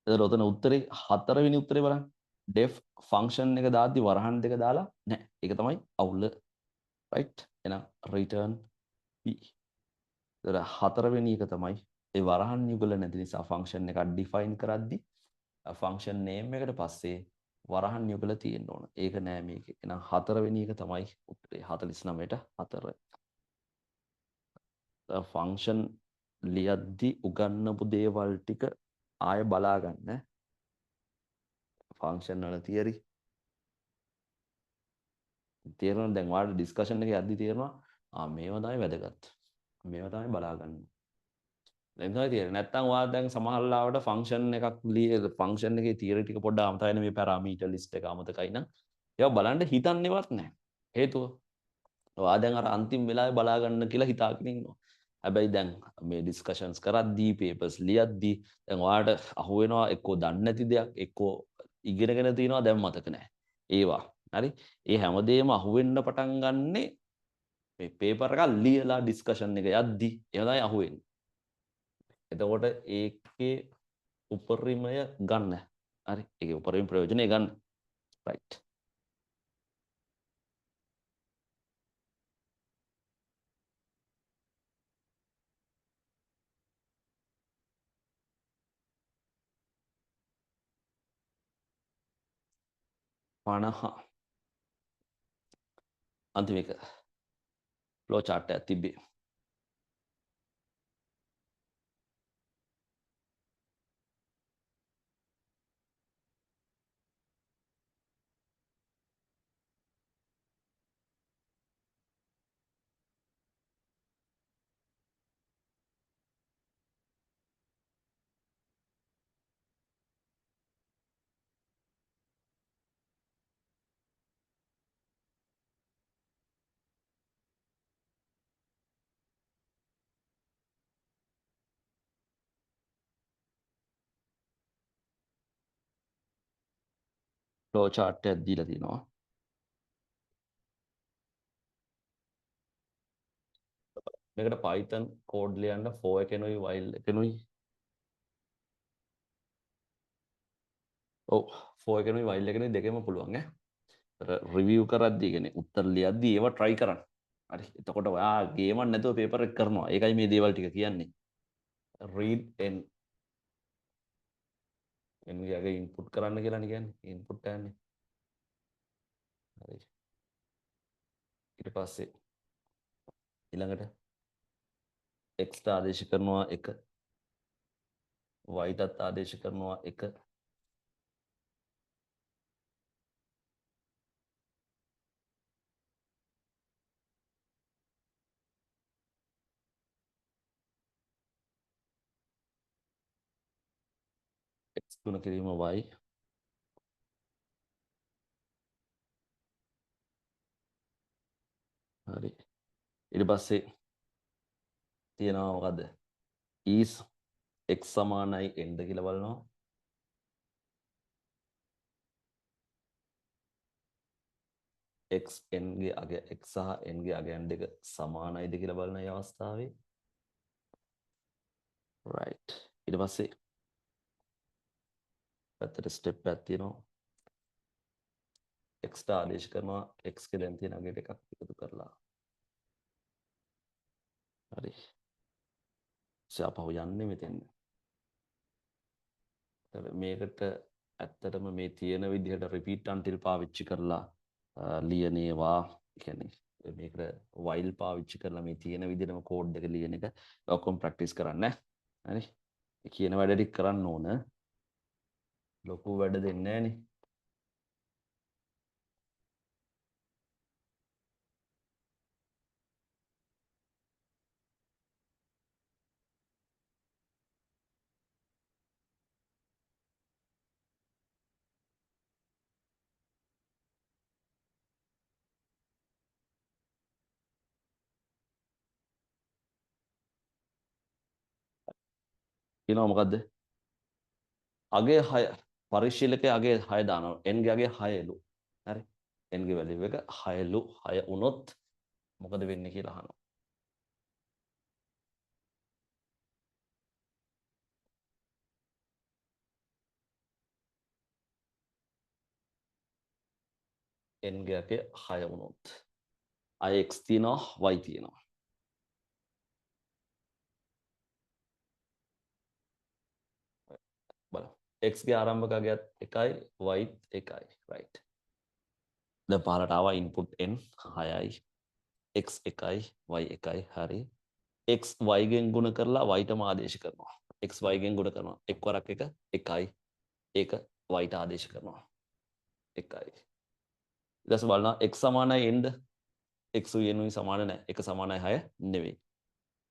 එතකොට ඔතන උත්තරේ 4 වෙනි උත්තරේ බලන්න. def function එක දාද්දි වරහන් දෙක දාලා නැහැ. ඒක තමයි අවුල. රයිට්. එහෙනම් return p. එතකොට 4 වෙනි එක තමයි ඒ වරහන් යුගල නැති නිසා ෆන්ක්ෂන් එකක් ඩිෆයින් කරද්දි ෆන්ක්ෂන් නේම් එකට පස්සේ වරහන් යොගල තියෙන්න ඕන. ඒක නෑ මේකේ. එහෙනම් 4 වෙනි එක තමයි උත්තරේ. 49ට 4. ෆන්ක්ෂන් ලියද්දි උගන්නපු දේවල් ටික ආය බලා ගන්න. ෆන්ක්ෂන් වල තියරි තේරෙනවා. දැන් ඔයාලට ඩිස්කෂන් එක යද්දි තේරෙනවා මේවා තමයි වැදගත්. මේවා තමයි බලා ගන්න. දැන් තමයි තේරෙන්නේ. නැත්තම් ඔයාලා දැන් සමහර ලාවට ෆන්ක්ෂන් එකක් ෆන්ක්ෂන් එකේ තියරි ටික පොඩ්ඩක් අමතකයි නේ මේ පැරාමීටර් ලිස්ට් එක අමතකයි නම් ඒවා බලන්න හිතන්නේවත් නැහැ. හේතුව ඔයා දැන් අර අන්තිම වෙලාවේ බලා ගන්න කියලා හිතාගෙන ඉන්නවා. හැබැයි දැන් මේ ඩිස්කෂන්ස් කරද්දී පේපර්ස් ලියද්දී දැන් ඔයාලට අහුවෙනවා එක්කෝ දන්නේ නැති දෙයක් එක්කෝ ඉගෙනගෙන තියෙනවා දැන් මතක නැහැ. ඒවා. හරි? ඒ හැමදේම අහුවෙන්න පටන් ගන්නෙ මේ පේපර් එකක් ලියලා ඩිස්කෂන් එක යද්දී එහෙම තමයි අහුවෙන්නේ. එතකොට ඒකේ උපරිමය ගන්න. හරි? ඒකේ උපරිම ප්‍රයෝජනය ගන්න. රයිට්. පනහ අන්තිම එක ෆ්ලෝ chart එකක් තිබ්බේ. ෆ්ලෝ chart එකක් දීලා තිනවා. මේකට Python කෝඩ් ලියන්න for එකනොයි while එකනොයි. ඔව් for එකනොයි while එකනොයි දෙකෙම පුළුවන් ඈ. රිවිව් කරද්දී කියන්නේ උත්තර ලියද්දී ඒවා try කරන්න. හරි. එතකොට ඔයා ගේමක් නැතුව පේපර් එක කරනවා. ඒකයි මේ දේවල් ටික කියන්නේ. read n ගේ ඉන්පුට් කරන්න කියලානේ කියන්නේ. ඉන්පුට් එකන්නේ. හරි. ඊට පස්සේ ඊළඟට x ට ආදේශ කරනවා 1 y ටත් ආදේශ කරනවා 1 x ගුණ කිරීම y හරි ඊට පස්සේ තියෙනවා මොකද්ද is x සමානයි n ද කියලා බලනවා x n ගේ අගය x සහ n ගේ අගයන් දෙක සමානයිද කියලා බලන මේ අවස්ථාවේ right ඊට පස්සේ පැත්තට ස්ටෙප් එකක් තියෙනවා x ට ආදේශ කරනවා x ගේ දැන් තියෙන අගයට එකක් එකතු කරලා හරි අපහු යන්නේ මෙතෙන් මේකට ඇත්තටම මේ තියෙන විදිහට රිපීට් අන්ටිල් පාවිච්චි කරලා ලියනේවා කියන්නේ මේකට වයිල් පාවිච්චි කරලා මේ තියෙන විදිහටම කෝඩ් එක ලියන එක ඔක්කොම ප්‍රැක්ටිස් කරන්න හරි කියන වැඩ ටික කරන්න ඕන ලොකු වැඩ දෙන්නේ නැහනේ කියනවා මොකද්ද අගේ 6 පරිශීලකයේ අගේ 6 දානවා n ගේ අගේ 6ලු හරි n ගේ වැලියු එක 6ලු 6 වුණොත් මොකද වෙන්නේ කියලා අහනවා n ගේ අගේ 6 වුණොත් අය x තියෙනවා y තියෙනවා බලමු x ගේ ආරම්භක අගයත් එකයි y එකයි right දැන් පහලට ආවා input n 6යි x එකයි y එකයි හරි x y ගෙන් ගුණ කරලා y ටම ආදේශ කරනවා x y ගෙන් ගුණ කරනවා එක් වරක් එක එකයි ඒක y ට ආදේශ කරනවා එකයි ඊට පස්සේ බලනවා x සමානයි n ද x උයි n උයි සමාන නැහැ එක සමානයි 6 නෙවෙයි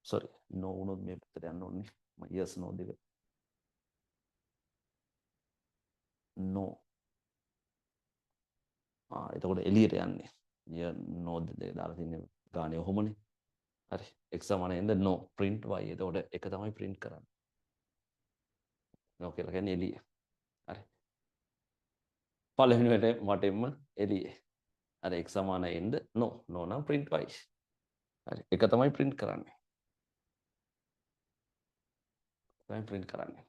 sorry no වුණොත් මේ පැත්තට යන්න ඕනේ මම yes no දෙක no එතකොට එළියට යන්නේ no දෙක දාලා තින්නේ ගානේ ඔහොමනේ හරි x සමානයි n ද no print y එතකොට එක තමයි print කරන්නේ no කියලා කියන්නේ එළිය හරි පළවෙනි වටෙන්ම එළියේ අර x සමානයි n ද no no නම් print y හරි එක තමයි print කරන්නේ තමයි print කරන්නේ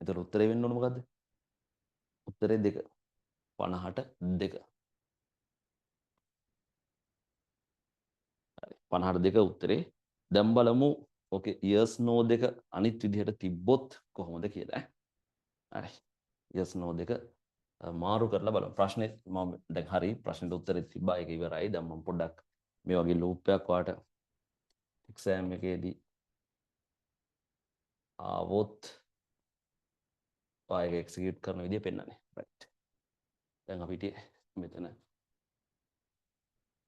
එතකොට උත්තරේ වෙන්න ඕන මොකද්ද උත්තරේ 2 50ට 2 හරි 50ට 2 උත්තරේ දැන් බලමු ඕකේ yes no දෙක අනිත් විදිහට තිබ්බොත් කොහොමද කියලා හරි yes no දෙක මාරු කරලා බලමු ප්‍රශ්නේ මම දැන් හරි ප්‍රශ්නෙට උත්තරේ තිබ්බා ඒක ඉවරයි දැන් මම පොඩ්ඩක් මේ වගේ ලූප් එකක් වාට එක්සෑම් එකේදී ආවොත් ඔය එක්සිකියුට් කරන විදිය පෙන්නන්නේ right දැන් අපිට මෙතන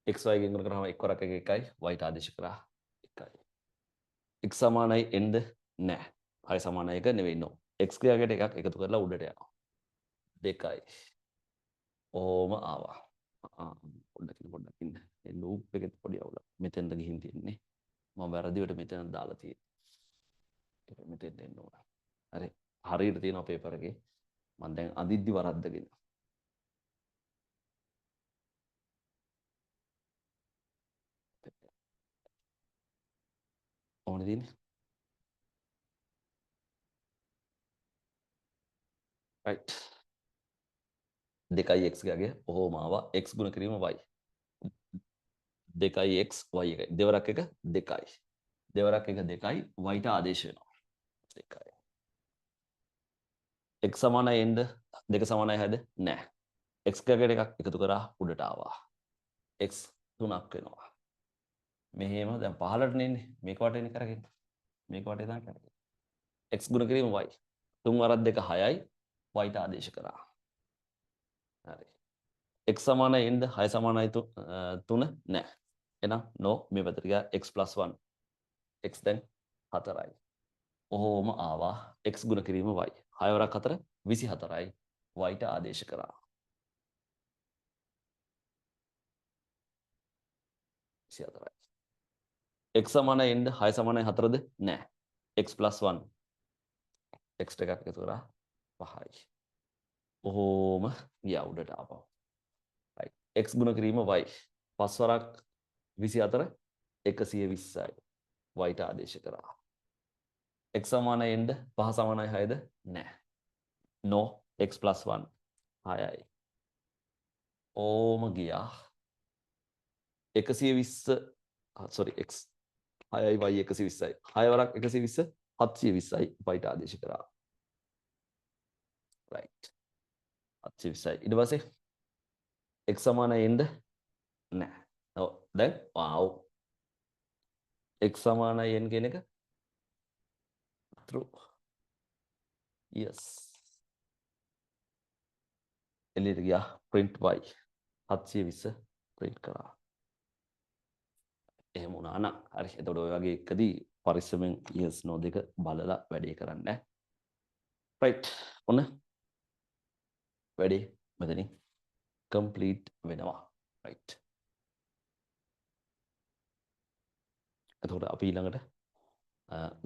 xy ගෙන් ගුණ කරාම එක් වරක් එක එකයි y ට ආදේශ කරා එකයි x සමානයි n ද නැහැ y සමානයි එක නෙවෙයි no x ක්‍රියාවකට එකක් එකතු කරලා උඩට යනවා දෙකයි ඕම ආවා පොඩ්ඩක් ඉන්න ඒ ලූප් එකෙත් පොඩි අවුලක් මෙතෙන්ට ගිහින් තියෙන්නේ මම වැරදිවට මෙතන දාලා තියෙන්නේ මෙතෙන්ට එන්න ඕන හරි හරියට තියෙනවා පේපර් එකේ මම දැන් අදිද්දි වරද්දගෙන ඕනේ තියෙන්නේ right දෙකයි x ගගේ ඔහොම ආවා x ගුණ කිරීම y දෙකයි x y එකයි දෙවරක් එක දෙකයි දෙවරක් එක දෙකයි y ට ආදේශ වෙනවා දෙකයි x සමානයි n ද දෙක සමානයි 6ද නැහැ x ගකට එකක් එකතු කරා උඩට ආවා x 3ක් වෙනවා මෙහෙම දැන් පහලට නෙන්නේ මේක වටේනේ කරගෙන මේක වටේ තමයි කරගෙන x ගුණ කිරීම y 3 වරක් 2 6යි y ට ආදේශ කරා හරි x සමානයි n ද 6 සමානයි 3 නැහැ එහෙනම් no මේ පැත්තට ගියා x + 1 x දැන් 4යි ඔහොම ආවා x ගුණ කිරීම y 6 වරක් 4 24යි y ට ආදේශ කරා 24යි x සමානයි n ද 6 සමානයි 4ද නැහැ x + 1 x එකක් එකතු කරා 5යි ඔහොම ගියා උඩට ආපහු right x ගුණ කිරීම y 5 වරක් 24 120යි y ට ආදේශ කරා x සමානයි n ද 5 සමානයි 6ද නැහැ no x + 1 6යි ඕම ගියා 120 sorry x 6යි y 120යි 6 වරක් 120 720යි y ට ආදේශ කරා right 720යි ඊට පස්සේ x සමානයි n ද නැහැ ඔව් දැන් wow x සමානයි n කියන එක true yes එළියට ගියා print y 720 print කරා එහෙම වුණා නම් හරි එතකොට ඔය වගේ එකදී පරිස්සමෙන් yes no දෙක බලලා වැඩේ කරන්න right ඔන්න වැඩේ මෙතනින් complete වෙනවා right එතකොට අපි ඊළඟට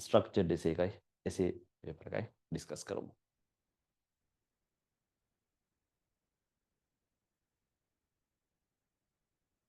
structured essay එකයි essay paper එකයි discuss කරමු